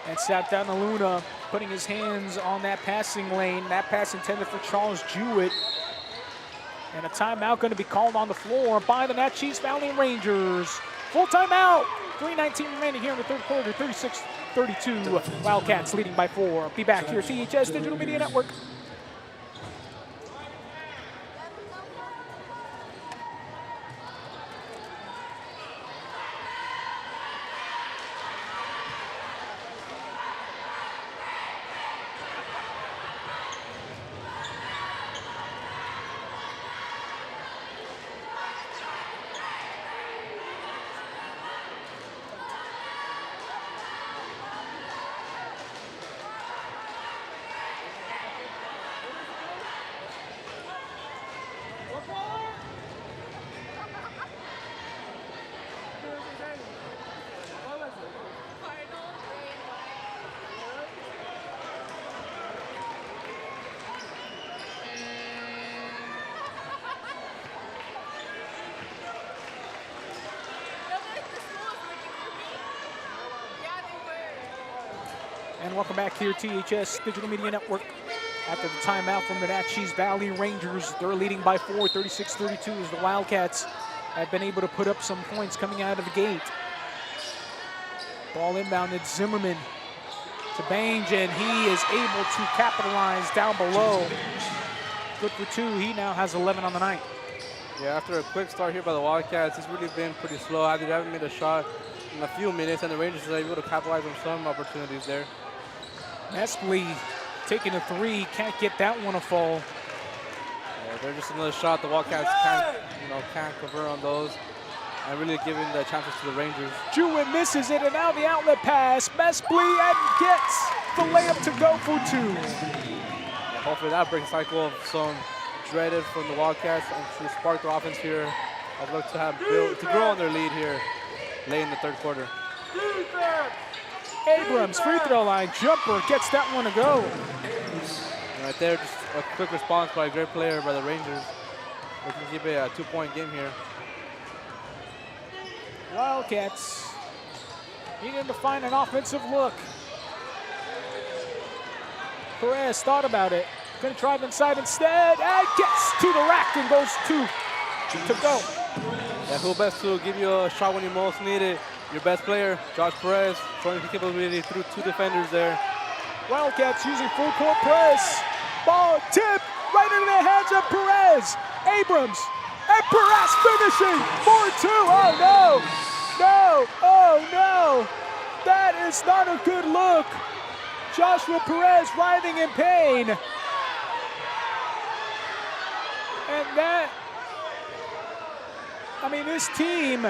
Speaker 2: And Santana Luna putting his hands on that passing lane. That pass intended for Charles Jewett. And a timeout going to be called on the floor by the Natchez Valley Rangers. Full timeout. 3:19 remaining here in the third quarter. 36-32. Wildcats leading by 4. Be back here at THS Digital Media Network. And welcome back here, THS Digital Media Network. After the timeout from the Natchez Valley Rangers, they're leading by 4, 36-32, as the Wildcats have been able to put up some points coming out of the gate. Ball inbounded, Zimmerman to Bange, and he is able to capitalize down below. Good for 2. He now has 11 on the night.
Speaker 1: Yeah, after a quick start here by the Wildcats, it's really been pretty slow. They haven't made a shot in a few minutes, and the Rangers are able to capitalize on some opportunities there.
Speaker 2: Nestle taking a 3, can't get that one to fall.
Speaker 1: Yeah, they're just another shot. The Wildcats can't convert on those, and really giving the chances to the Rangers.
Speaker 2: Jewett misses it, and now the outlet pass. Mespley and gets the layup to go for 2.
Speaker 1: Yeah, hopefully that breaks a cycle of some dreaded from the Wildcats and to spark their offense here. I'd look to have to grow on their lead here late in the third quarter.
Speaker 2: Abrams, free throw line jumper, gets that one to go.
Speaker 1: And right there, just a quick response by a great player by the Rangers. We can keep it a 2-point game here.
Speaker 2: Wildcats needing to find an offensive look. Perez thought about it. Gonna drive inside instead, and gets to the rack and goes 2 to go.
Speaker 1: Yeah, who best to give you a shot when you most need it? Your best player, Josh Perez, showing his capability through 2 defenders there.
Speaker 2: Wildcats using full court press. Ball tipped right into the hands of Perez. Abrams, and Perez finishing for 2. Oh no, no, oh no. That is not a good look. Joshua Perez writhing in pain. And that, I mean, this team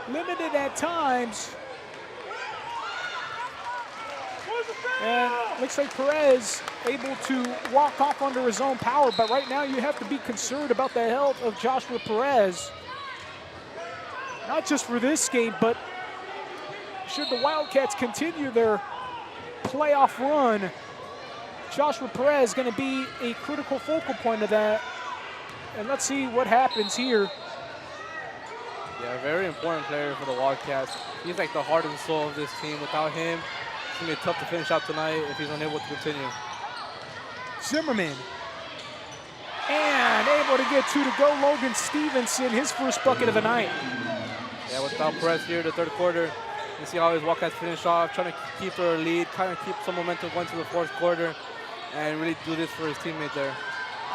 Speaker 2: limited at times. And looks like Perez able to walk off under his own power, but right now you have to be concerned about the health of Joshua Perez. Not just for this game, but should the Wildcats continue their playoff run, Joshua Perez is going to be a critical focal point of that. And let's see what happens here.
Speaker 1: Yeah, very important player for the Wildcats. He's like the heart and soul of this team. Without him, it's going to be tough to finish out tonight if he's unable to continue.
Speaker 2: Zimmerman. And able to get 2 to go. Logan Stevenson, his first bucket of the night.
Speaker 1: Yeah, without Perez here, the third quarter, you see how his Wildcats finish off, trying to keep their lead, kind of keep some momentum going to the fourth quarter, and really do this for his teammate there.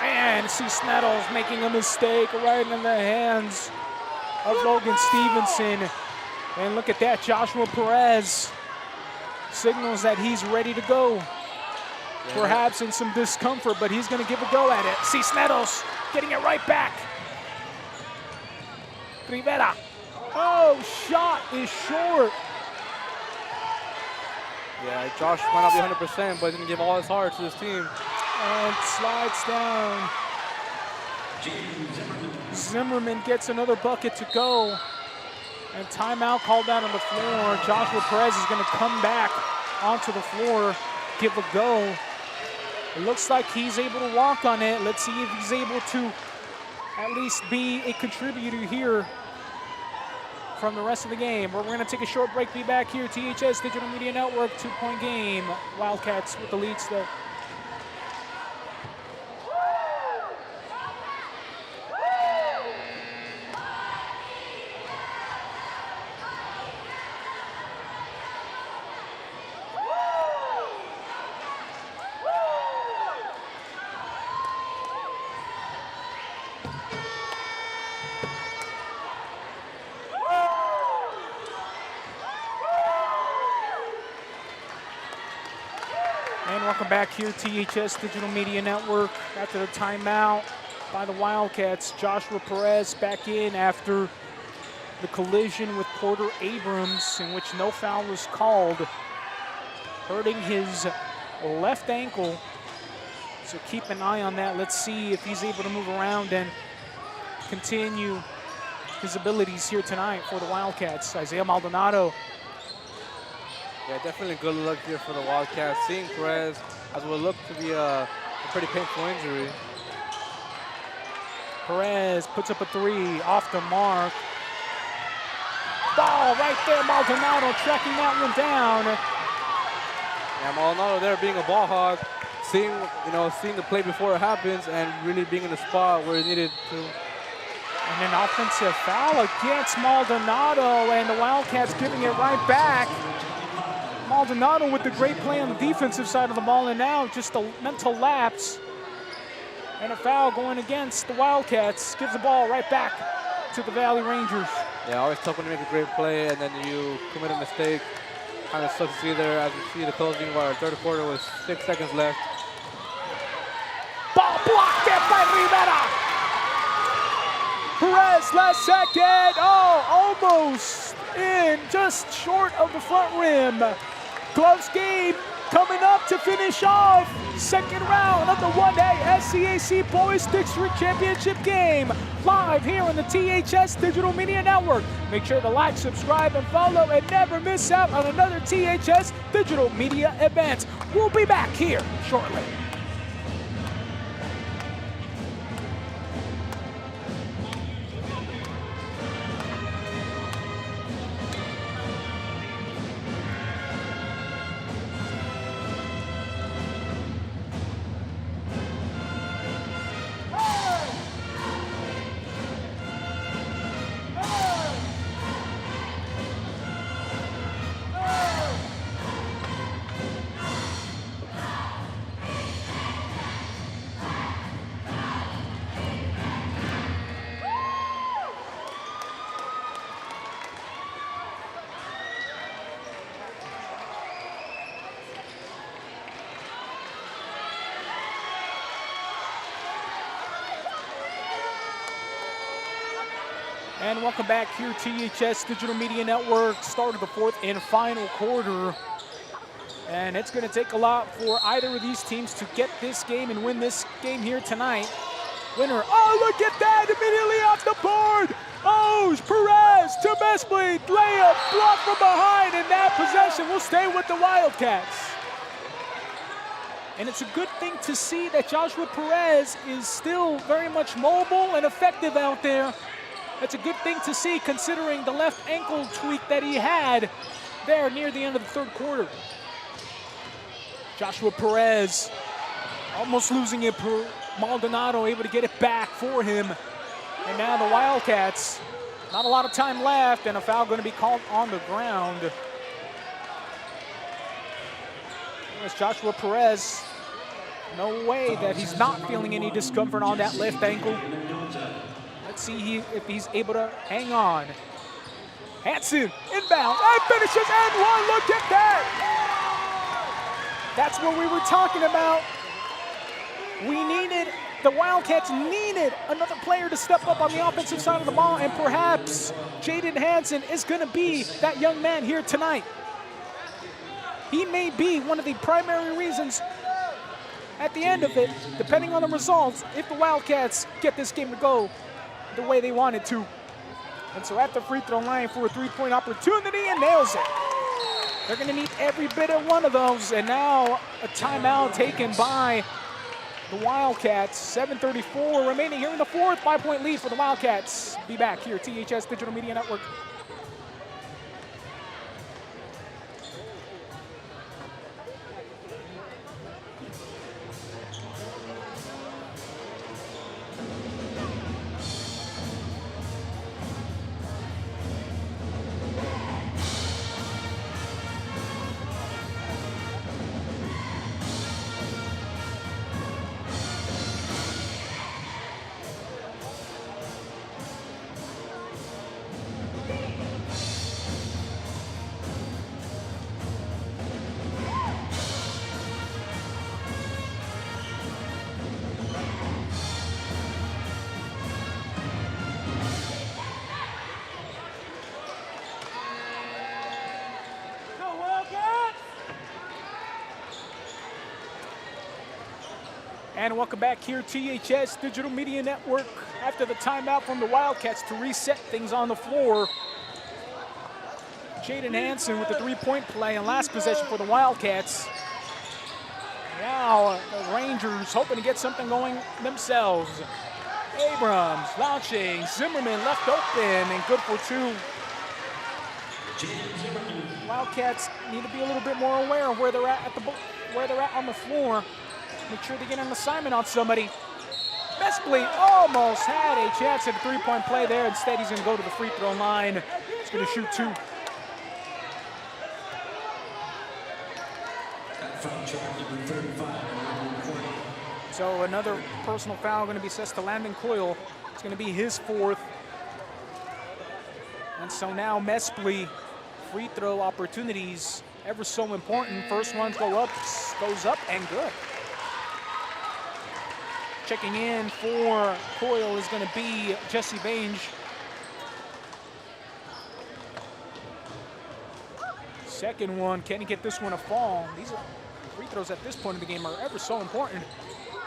Speaker 2: And see Sneddles making a mistake right in the hands of Logan Stevenson. And look at that, Joshua Perez signals that he's ready to go. Yeah. Perhaps in some discomfort, but he's going to give a go at it. See Sneddles getting it right back. Rivera. Oh, shot is short.
Speaker 1: Yeah, Josh might not be 100%, but he's going to give all his heart to his team.
Speaker 2: And slides down. Zimmerman gets another bucket to go. And timeout called out on the floor. Joshua Perez is going to come back onto the floor, give a go. It looks like he's able to walk on it. Let's see if he's able to at least be a contributor here from the rest of the game. We're going to take a short break, be back here. THS Digital Media Network, 2-point game. Wildcats with the lead still. Welcome back here, THS Digital Media Network. After the timeout by the Wildcats, Joshua Perez back in after the collision with Porter Abrams, in which no foul was called, hurting his left ankle. So keep an eye on that. Let's see if he's able to move around and continue his abilities here tonight for the Wildcats. Isaiah Maldonado.
Speaker 1: Yeah, definitely good look here for the Wildcats. Seeing Perez as what looked to be a pretty painful injury.
Speaker 2: Perez puts up a three off the mark. Ball right there, Maldonado tracking that one down.
Speaker 1: Yeah, Maldonado there being a ball hog, seeing the play before it happens and really being in the spot where he needed to.
Speaker 2: And an offensive foul against Maldonado, and the Wildcats giving it right back. Maldonado with the great play on the defensive side of the ball, and now just a mental lapse. And a foul going against the Wildcats. Gives the ball right back to the Valley Rangers.
Speaker 1: Yeah, always tough when you make a great play and then you commit a mistake. Kind of sucks to see there as we see the closing of our third quarter with 6 seconds left.
Speaker 2: Ball blocked there by Rivera. Perez last second. Oh, almost in, just short of the front rim. Close game coming up to finish off second round of the 1A SCAC Boys District Championship game. Live here on the THS Digital Media Network. Make sure to like, subscribe, and follow, and never miss out on another THS Digital Media event. We'll be back here shortly. And welcome back here, THS Digital Media Network. Start of the fourth and final quarter. And it's going to take a lot for either of these teams to get this game and win this game here tonight. Winner, oh, look at that, immediately off the board. Oh, Perez to Mespley, layup, blocked from behind, and that possession will stay with the Wildcats. And it's a good thing to see that Joshua Perez is still very much mobile and effective out there. That's a good thing to see considering the left ankle tweak that he had there near the end of the third quarter. Joshua Perez almost losing it. Maldonado able to get it back for him. And now the Wildcats, not a lot of time left, and a foul going to be called on the ground. There's Joshua Perez. No way that he's not feeling any discomfort on that left ankle. Let's see if he's able to hang on. Hansen, inbound, and finishes and one. Look at that. That's what we were talking about. The Wildcats needed another player to step up on the offensive side of the ball, and perhaps Jaden Hansen is going to be that young man here tonight. He may be one of the primary reasons at the end of it, depending on the results, if the Wildcats get this game to go the way they want it to. And so at the free throw line for a three-point opportunity, and nails it. They're going to need every bit of one of those, and now a timeout taken by the Wildcats. 7:34 remaining here in the fourth. 5-point lead for the Wildcats. Be back here, THS Digital Media Network. And welcome back here, THS Digital Media Network. After the timeout from the Wildcats to reset things on the floor. Jaden Hansen with the three-point play and last possession for the Wildcats. Now the Rangers hoping to get something going themselves. Abrams launching, Zimmerman left open and good for two. Wildcats need to be a little bit more aware of where they're at on the floor. Make sure they get an assignment on somebody. Mespley almost had a chance at a three-point play there. Instead, he's going to go to the free throw line. He's going to shoot two. So another personal foul going to be assessed to Landon Coyle. It's going to be his fourth. And so now Mespley, free throw opportunities, ever so important. First one goes up and good. Checking in for Coyle is going to be Jesse Bange. Second one, can he get this one to fall? These are free throws at this point in the game are ever so important.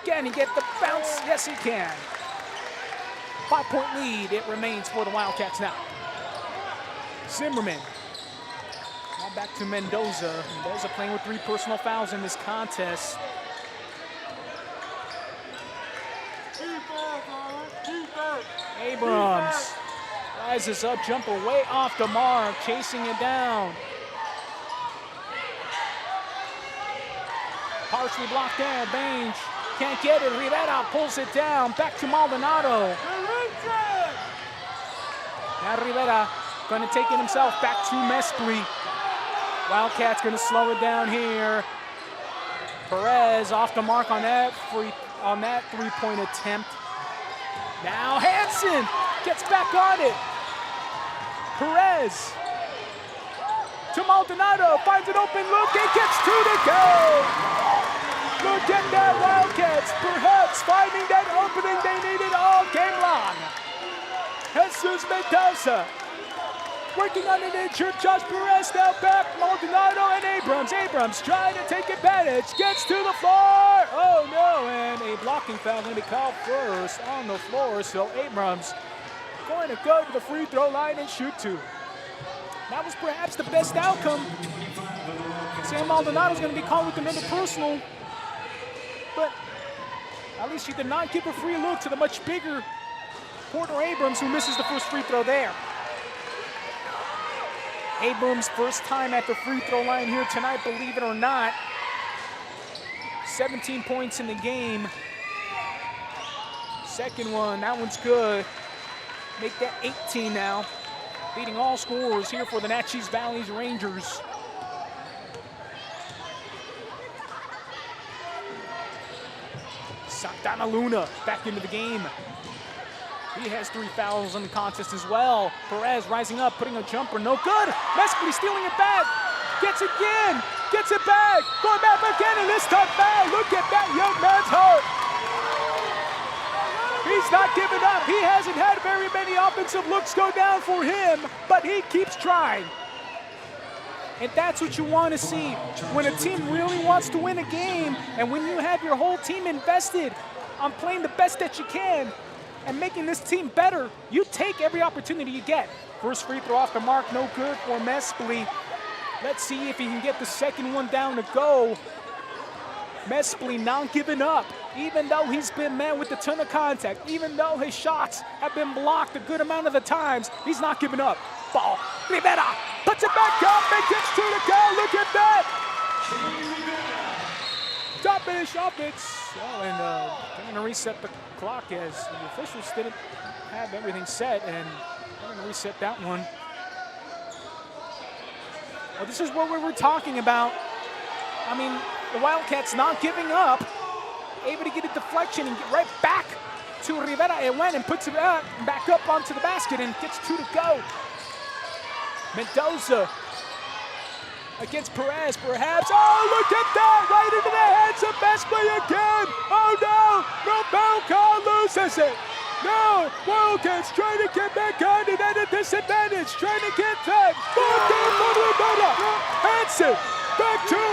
Speaker 2: Can he get the bounce? Yes, he can. 5-point lead it remains for the Wildcats now. Zimmerman. Now back to Mendoza. Mendoza playing with 3 personal fouls in this contest. Abrams rises up, jumper way off the mark, chasing it down. Partially blocked there, Bange can't get it. Rivera pulls it down, back to Maldonado. Now Rivera gonna take it himself, back to Mespley. Wildcats gonna slow it down here. Perez off the mark on that three-point attempt. Now Hansen gets back on it. Perez to Maldonado, finds an open look and gets 2 to go. Look at that, Wildcats, perhaps finding that opening they needed all game long. Jesus Mendoza working on an injured Josh Perez, now back, Maldonado and Abrams. Abrams trying to take advantage, gets to the floor. Oh no, and a blocking foul going to be called first on the floor, so Abrams going to go to the free throw line and shoot 2. That was perhaps the best outcome. Sam Maldonado's going to be called with another personal, but at least he did not give a free look to the much bigger Porter Abrams, who misses the first free throw there. Abrams' first time at the free throw line here tonight, believe it or not. 17 points in the game. Second one, that one's good. Make that 18 now. Leading all scorers here for the Natchez Valley's Rangers. Santana Luna back into the game. He has 3 fouls in the contest as well. Perez rising up, putting a jumper, no good. Mespley stealing it back, gets it again, gets it back, going back again, and this time foul. Look at that young man's heart. He's not giving up. He hasn't had very many offensive looks go down for him, but he keeps trying. And that's what you want to see when a team really wants to win a game, and when you have your whole team invested on playing the best that you can and making this team better. You take every opportunity you get. First free throw off the mark, no good for Mespley. Let's see if he can get the second one down to go. Mespley not giving up, even though he's been met with a ton of contact, even though his shots have been blocked a good amount of the times, he's not giving up. Ball, Rivera puts it back up and gets 2 to go. Look at that. Top finish offense. Oh, and they're going to reset the clock as the officials didn't have everything set, and they're going to reset that one. Well, this is what we were talking about. I mean, the Wildcats not giving up, able to get a deflection and get right back to Rivera. It went and puts it back up onto the basket and gets 2 to go. Mendoza against Perez, perhaps. Oh, look at that! Right into the hands of Mespley again! Oh no! No foul call, loses it! No! Wildcats trying to get back on it at a disadvantage, trying to get that! Ball game from Rivera! Hansen! Back to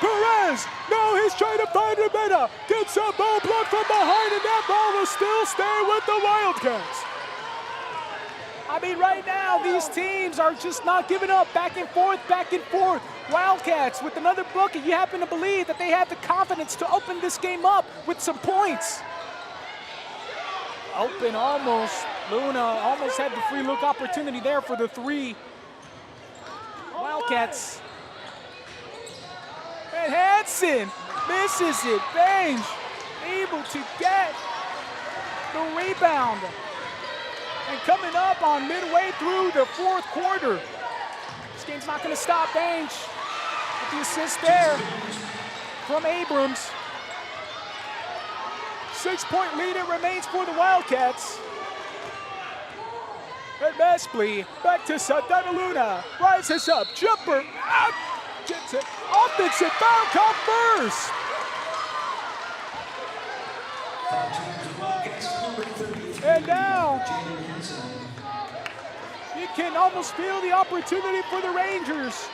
Speaker 2: Perez! No, he's trying to find Rivera! Gets a ball blocked from behind, and that ball will still stay with the Wildcats! I mean, right now, these teams are just not giving up. Back and forth, back and forth. Wildcats with another bucket. You happen to believe that they have the confidence to open this game up with some points. Open almost. Luna almost had the free look opportunity there for the three. Wildcats. And Hansen misses it. Bange able to get the rebound. And coming up on midway through the fourth quarter. This game's not going to stop. Bange with the assist there from Abrams. 6-point lead it remains for the Wildcats. And Mespley back to Santana Luna. Rises up, jumper, out, gets it. Offensive foul call first. And now, you can almost feel the opportunity for the Rangers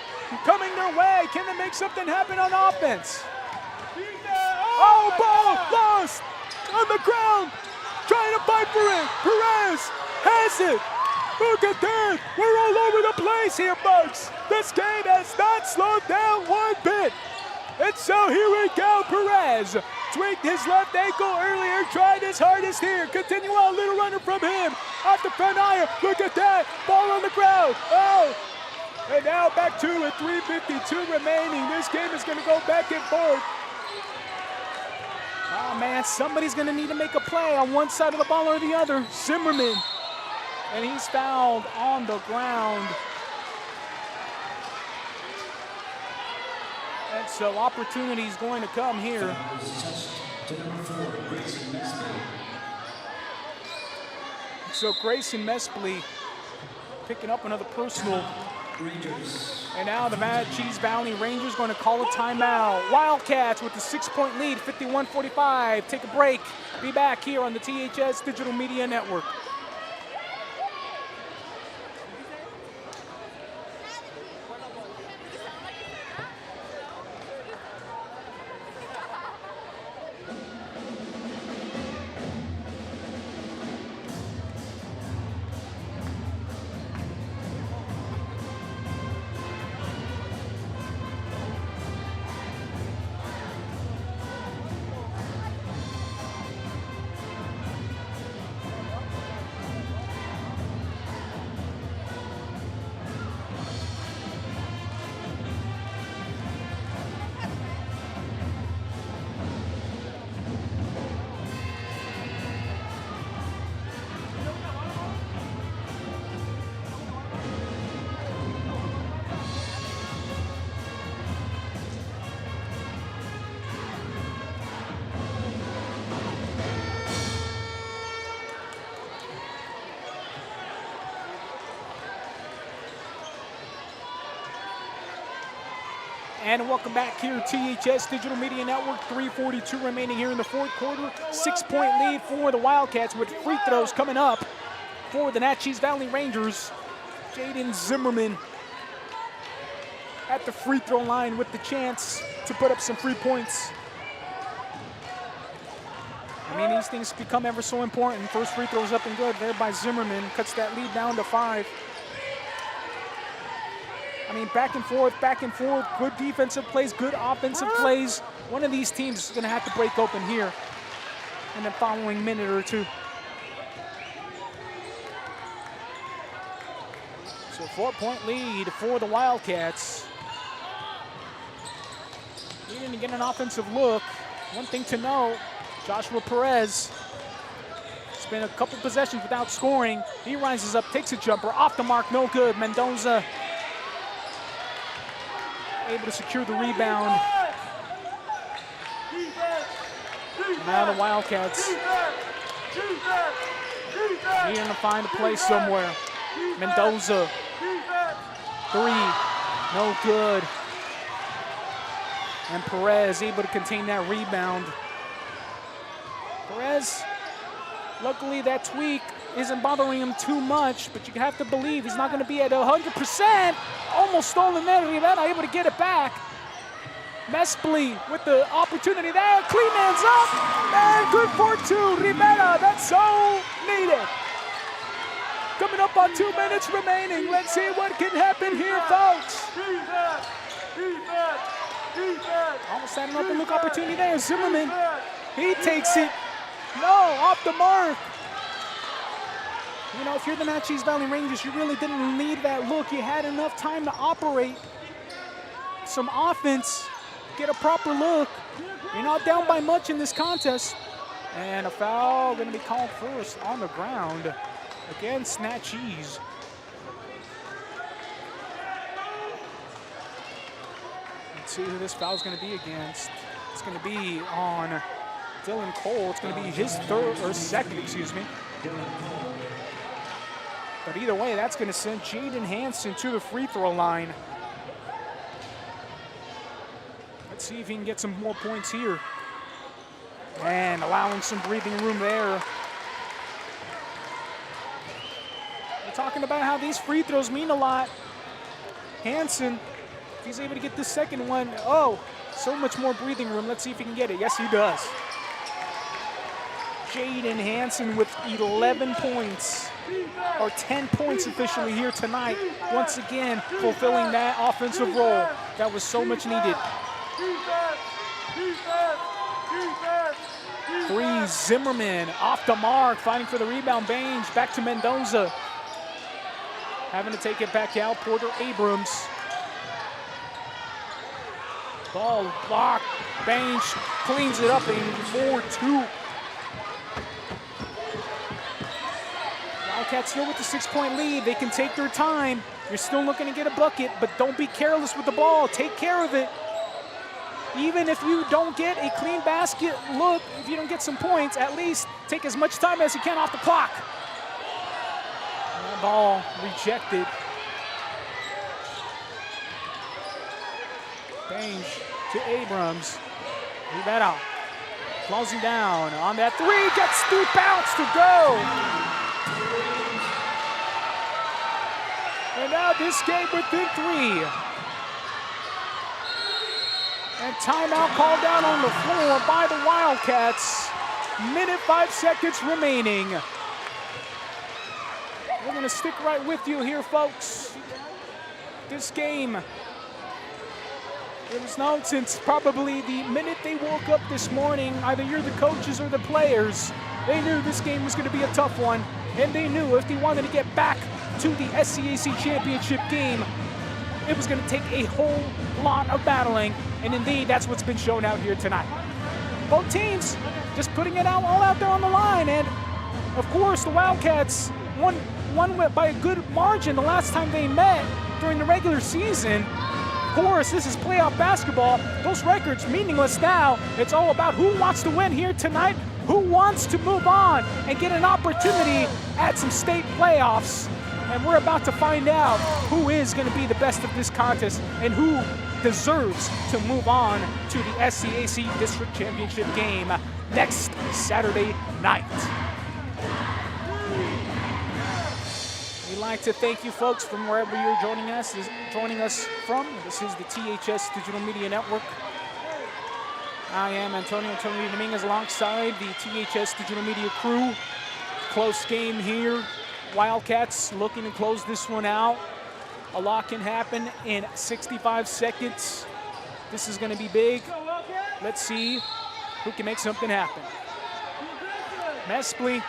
Speaker 2: coming their way. Can they make something happen on offense? Oh, ball lost on the ground. Trying to fight for it. Perez has it. Look at that. We're all over the place here, folks. This game has not slowed down one bit. And so here we go. Perez tweaked his left ankle earlier, tried his hardest here. Continue on, little runner from him. Off the front iron. Look at that. Ball on the ground. Oh. And now back to it. 3:52 remaining. This game is going to go back and forth. Oh, man, somebody's going to need to make a play on one side of the ball or the other. Zimmerman. And he's fouled on the ground. And so opportunity's going to come here. So Grayson Mespley picking up another personal. And now the Cheese Valley Rangers going to call a timeout. Wildcats with the 6-point lead, 51-45. Take a break. Be back here on the THS Digital Media Network. And welcome back here to THS Digital Media Network. 3:42 remaining here in the fourth quarter. 6-point lead for the Wildcats with free throws coming up for the Natchez Valley Rangers. Jaden Zimmerman at the free throw line with the chance to put up some free points. I mean, these things become ever so important. First free throws up and good there by Zimmerman. Cuts that lead down to 5. I mean, back and forth, good defensive plays, good offensive plays. One of these teams is going to have to break open here in the following minute or two. So 4-point lead for the Wildcats. Needing to get an offensive look. One thing to know, Joshua Perez has been a couple possessions without scoring. He rises up, takes a jumper, off the mark, no good. Mendoza able to secure the rebound. Now the Wildcats needing to find a place somewhere. Mendoza, 3, no good. And Perez able to contain that rebound. Perez, luckily that tweak isn't bothering him too much, but you have to believe he's not going to be at 100%. Almost stolen there. Rivera able to get it back. Mespley with the opportunity there. Clean hands up. And good for 2. Rivera, that's so needed. Coming up on 2 minutes remaining. Let's see what can happen here, folks. Almost had an open look opportunity there. Zimmerman, he takes it. No, off the mark. You know, if you're the Natchez Valley Rangers, you really didn't need that look. You had enough time to operate some offense, get a proper look. You're not down by much in this contest. And a foul going to be called first on the ground against Natchez. Let's see who this foul is going to be against. It's going to be on Dylan Cole. It's going to be his second, excuse me. But either way, that's going to send Jaden Hansen to the free throw line. Let's see if he can get some more points here. And allowing some breathing room there. We're talking about how these free throws mean a lot. Hansen, if he's able to get this second one, oh, so much more breathing room. Let's see if he can get it. Yes, he does. Jaden Hansen with 11 points, or 10 points officially here tonight. Once again, fulfilling that offensive role that was so much needed. Three, Zimmerman off the mark, fighting for the rebound. Baines back to Mendoza. Having to take it back out, Porter Abrams. Ball blocked, Baines cleans it up in 4-2. Wildcats still with the 6-point lead. They can take their time. You're still looking to get a bucket, but don't be careless with the ball. Take care of it. Even if you don't get a clean basket look, if you don't get some points, at least take as much time as you can off the clock. That ball rejected. Baines to Abrams. Rivera closing down on that three, gets the bounce to go. And now this game within 3. And timeout called down on the floor by the Wildcats. Minute 5 seconds remaining. We're going to stick right with you here, folks. This game, it was known since probably the minute they woke up this morning. Either you're the coaches or the players. They knew this game was going to be a tough one. And they knew if they wanted to get back to the SCAC championship game, it was going to take a whole lot of battling. And indeed, that's what's been shown out here tonight. Both teams just putting it all out there on the line. And of course, the Wildcats won by a good margin the last time they met during the regular season. Of course, this is playoff basketball. Those records meaningless now. It's all about who wants to win here tonight, who wants to move on and get an opportunity at some state playoffs. And we're about to find out who is going to be the best of this contest and who deserves to move on to the SCAC District Championship game next Saturday night. We'd like to thank you folks from wherever you're joining us from. This is the THS Digital Media Network. I am Antonio Dominguez alongside the THS Digital Media crew. Close game here. Wildcats looking to close this one out. A lot can happen in 65 seconds. This is going to be big. Let's see who can make something happen. Mespley.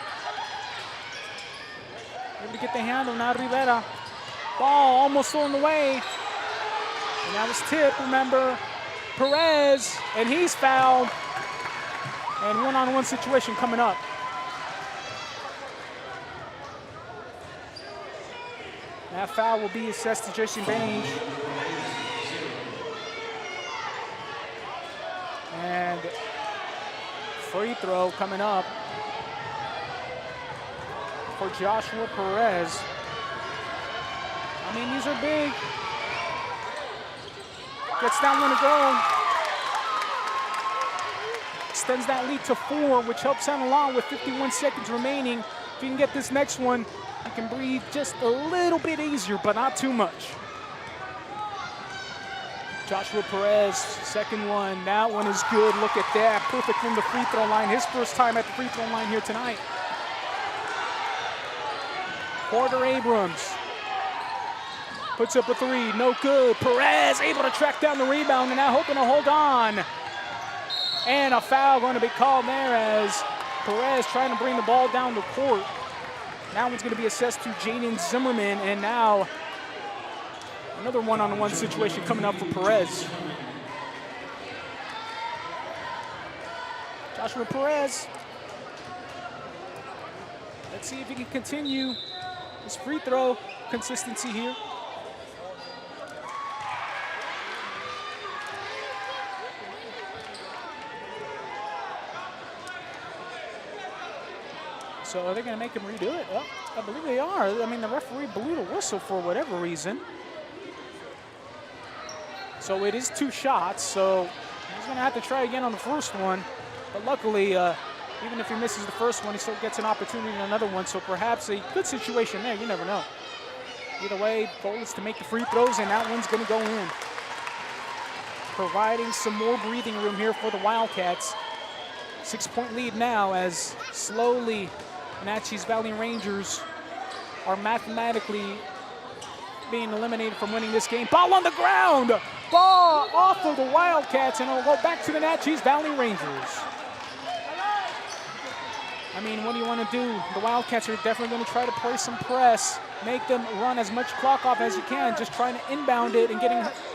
Speaker 2: Able to get the handle, now Rivera. Ball almost thrown away. And that was tip, remember. Perez, and he's fouled. And one-on-one situation coming up. That foul will be assessed to Jason Baines. And free throw coming up for Joshua Perez. I mean, these are big. Gets that one to go. Extends that lead to 4, which helps out a lot with 51 seconds remaining. If you can get this next one, you can breathe just a little bit easier, but not too much. Joshua Perez, second one. That one is good. Look at that. Perfect from the free throw line. His first time at the free throw line here tonight. Porter Abrams puts up a 3. No good. Perez able to track down the rebound and now hoping to hold on. And a foul going to be called there as Perez trying to bring the ball down the court. That one's going to be assessed to Jaden Zimmerman, and now another one-on-one situation coming up for Perez. Joshua Perez. Let's see if he can continue his free throw consistency here. So are they going to make him redo it? Well, I believe they are. I mean, the referee blew the whistle for whatever reason. So it is 2 shots, so he's going to have to try again on the first one. But luckily, even if he misses the first one, he still gets an opportunity on another one. So perhaps a good situation there. You never know. Either way, goal is to make the free throws, and that one's going to go in. Providing some more breathing room here for the Wildcats. 6-point lead now as slowly Wenatchee's Valley Rangers are mathematically being eliminated from winning this game. Ball on the ground! Ball off of the Wildcats, and it'll go back to the Wenatchee's Valley Rangers. I mean, what do you want to do? The Wildcats are definitely going to try to play some press, make them run as much clock off as you can, just trying to inbound it and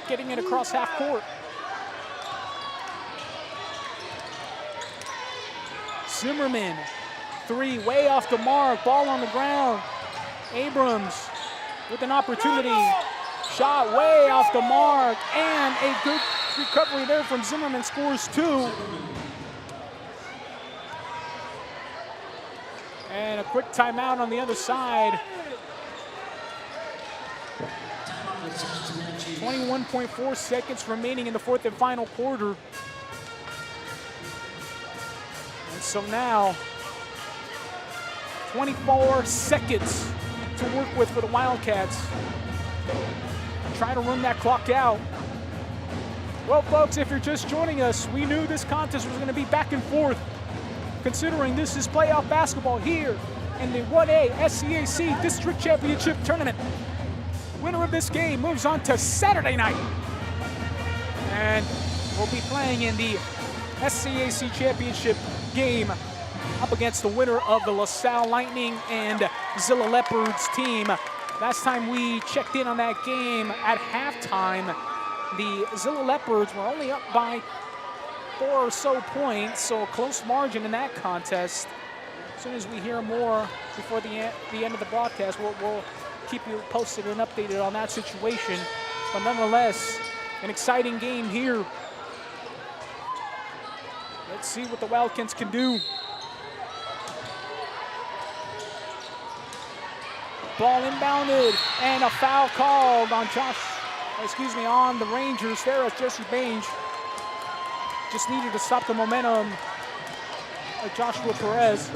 Speaker 2: getting it across half court. Zimmerman, 3, way off the mark, ball on the ground. Abrams with an opportunity, shot way off the mark, and a good recovery there from Zimmerman, scores 2. And a quick timeout on the other side. 21.4 seconds remaining in the 4th and final quarter. And so now, 24 seconds to work with for the Wildcats. Try to run that clock out. Well, folks, if you're just joining us, we knew this contest was going to be back and forth, considering this is playoff basketball here in the 1A SCAC District Championship Tournament. Winner of this game moves on to Saturday night. And we'll be playing in the SCAC Championship game up against the winner of the LaSalle Lightning and Zilla Leopards team. Last time we checked in on that game at halftime, the Zilla Leopards were only up by 4 or so points, so a close margin in that contest. As soon as we hear more before the end of the broadcast, we'll keep you posted and updated on that situation. But nonetheless, an exciting game here. Let's see what the Wildcats can do. Ball inbounded, and a foul called on on the Rangers there as Jesse Bainge just needed to stop the momentum of Joshua Perez.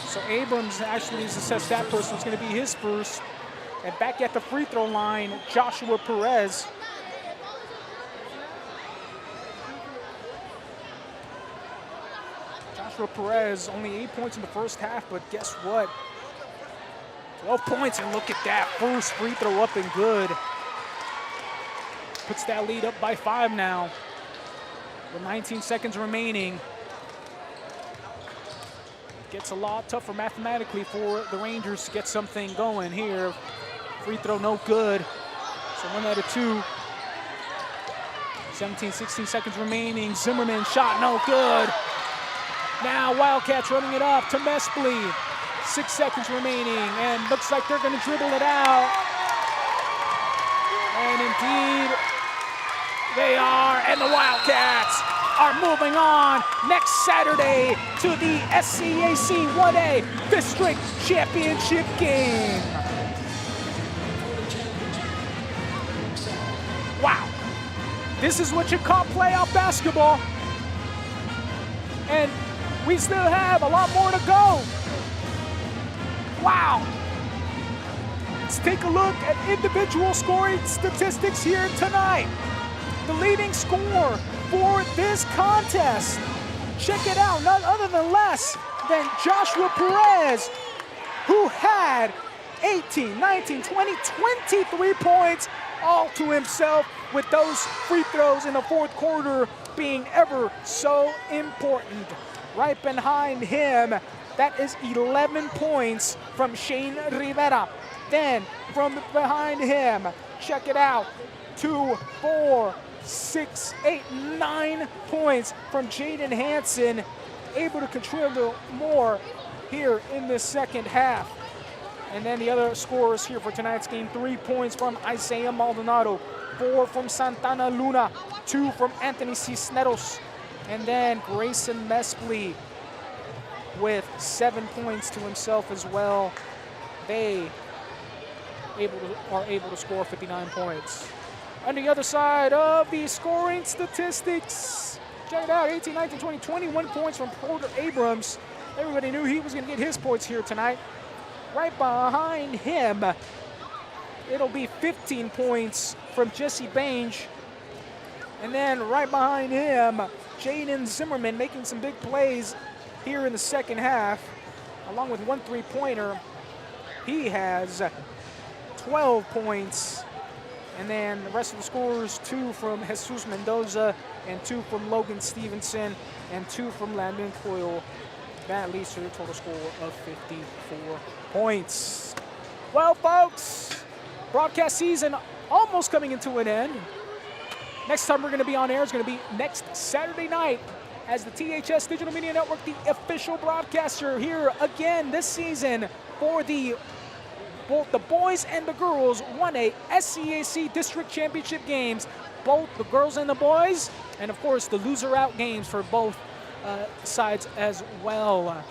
Speaker 2: So Abrams actually is assessed that person. It's going to be his first. And back at the free throw line, Joshua Perez. Joshua Perez, only 8 points in the first half, but guess what? 12 points, and look at that. First free throw up and good. Puts that lead up by 5 now. With 19 seconds remaining. Gets a lot tougher mathematically for the Rangers to get something going here. Free throw no good. So 1 out of 2. 17, 16 seconds remaining. Zimmerman shot no good. Now Wildcats running it up to Mespley. 6 seconds remaining, and looks like they're going to dribble it out. And indeed, they are, and the Wildcats are moving on next Saturday to the SCAC 1A District Championship game. Wow. This is what you call playoff basketball. And we still have a lot more to go. Wow. Let's take a look at individual scoring statistics here tonight. The leading scorer for this contest, check it out, none other than less than Joshua Perez, who had 18, 19, 20, 23 points all to himself, with those free throws in the 4th quarter being ever so important. Right behind him That is 11 points from Shane Rivera. Then from behind him, check it out, 2, 4, 6, 8, 9 points from Jaden Hansen, able to contribute more here in the second half. And then the other scorers here for tonight's game, 3 points from Isaiah Maldonado, 4 from Santana Luna, 2 from Anthony Cisneros, and then Grayson Mespley with 7 points to himself as well. They are able to score 59 points. On the other side of the scoring statistics, check it out, 18, 19, 20, 21 points from Porter Abrams. Everybody knew he was going to get his points here tonight. Right behind him, it'll be 15 points from Jesse Bange. And then right behind him, Jaden Zimmerman making some big plays here in the second half, along with 1 3-pointer. He has 12 points. And then the rest of the scorers, 2 from Jesus Mendoza, and 2 from Logan Stevenson, and 2 from Landon Coyle. That leads to a total score of 54 points. Well, folks, broadcast season almost coming into an end. Next time we're going to be on air is going to be next Saturday night as the THS Digital Media Network, the official broadcaster here again this season for both the boys and the girls 1A SCAC District Championship games, both the girls and the boys, and of course the loser out games for both sides as well.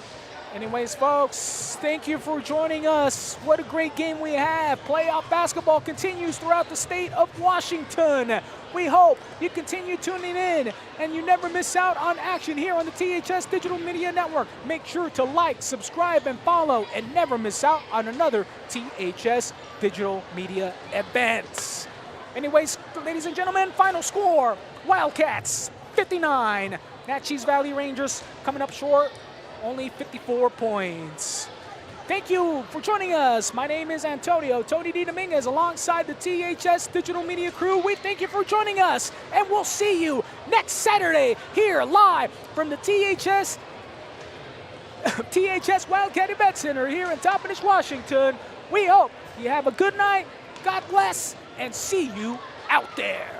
Speaker 2: Anyways, folks, thank you for joining us. What a great game we have. Playoff basketball continues throughout the state of Washington. We hope you continue tuning in and you never miss out on action here on the THS Digital Media Network. Make sure to like, subscribe, and follow, and never miss out on another THS Digital Media event. Anyways, ladies and gentlemen, final score, Wildcats 59. Natchez Valley Rangers coming up short, only 54 points. Thank you for joining us. My name is Antonio, Tony D. Dominguez, alongside the THS Digital Media crew. We thank you for joining us, and we'll see you next Saturday here live from the THS Wildcat Event Center here in Toppenish, Washington. We hope you have a good night. God bless, and see you out there.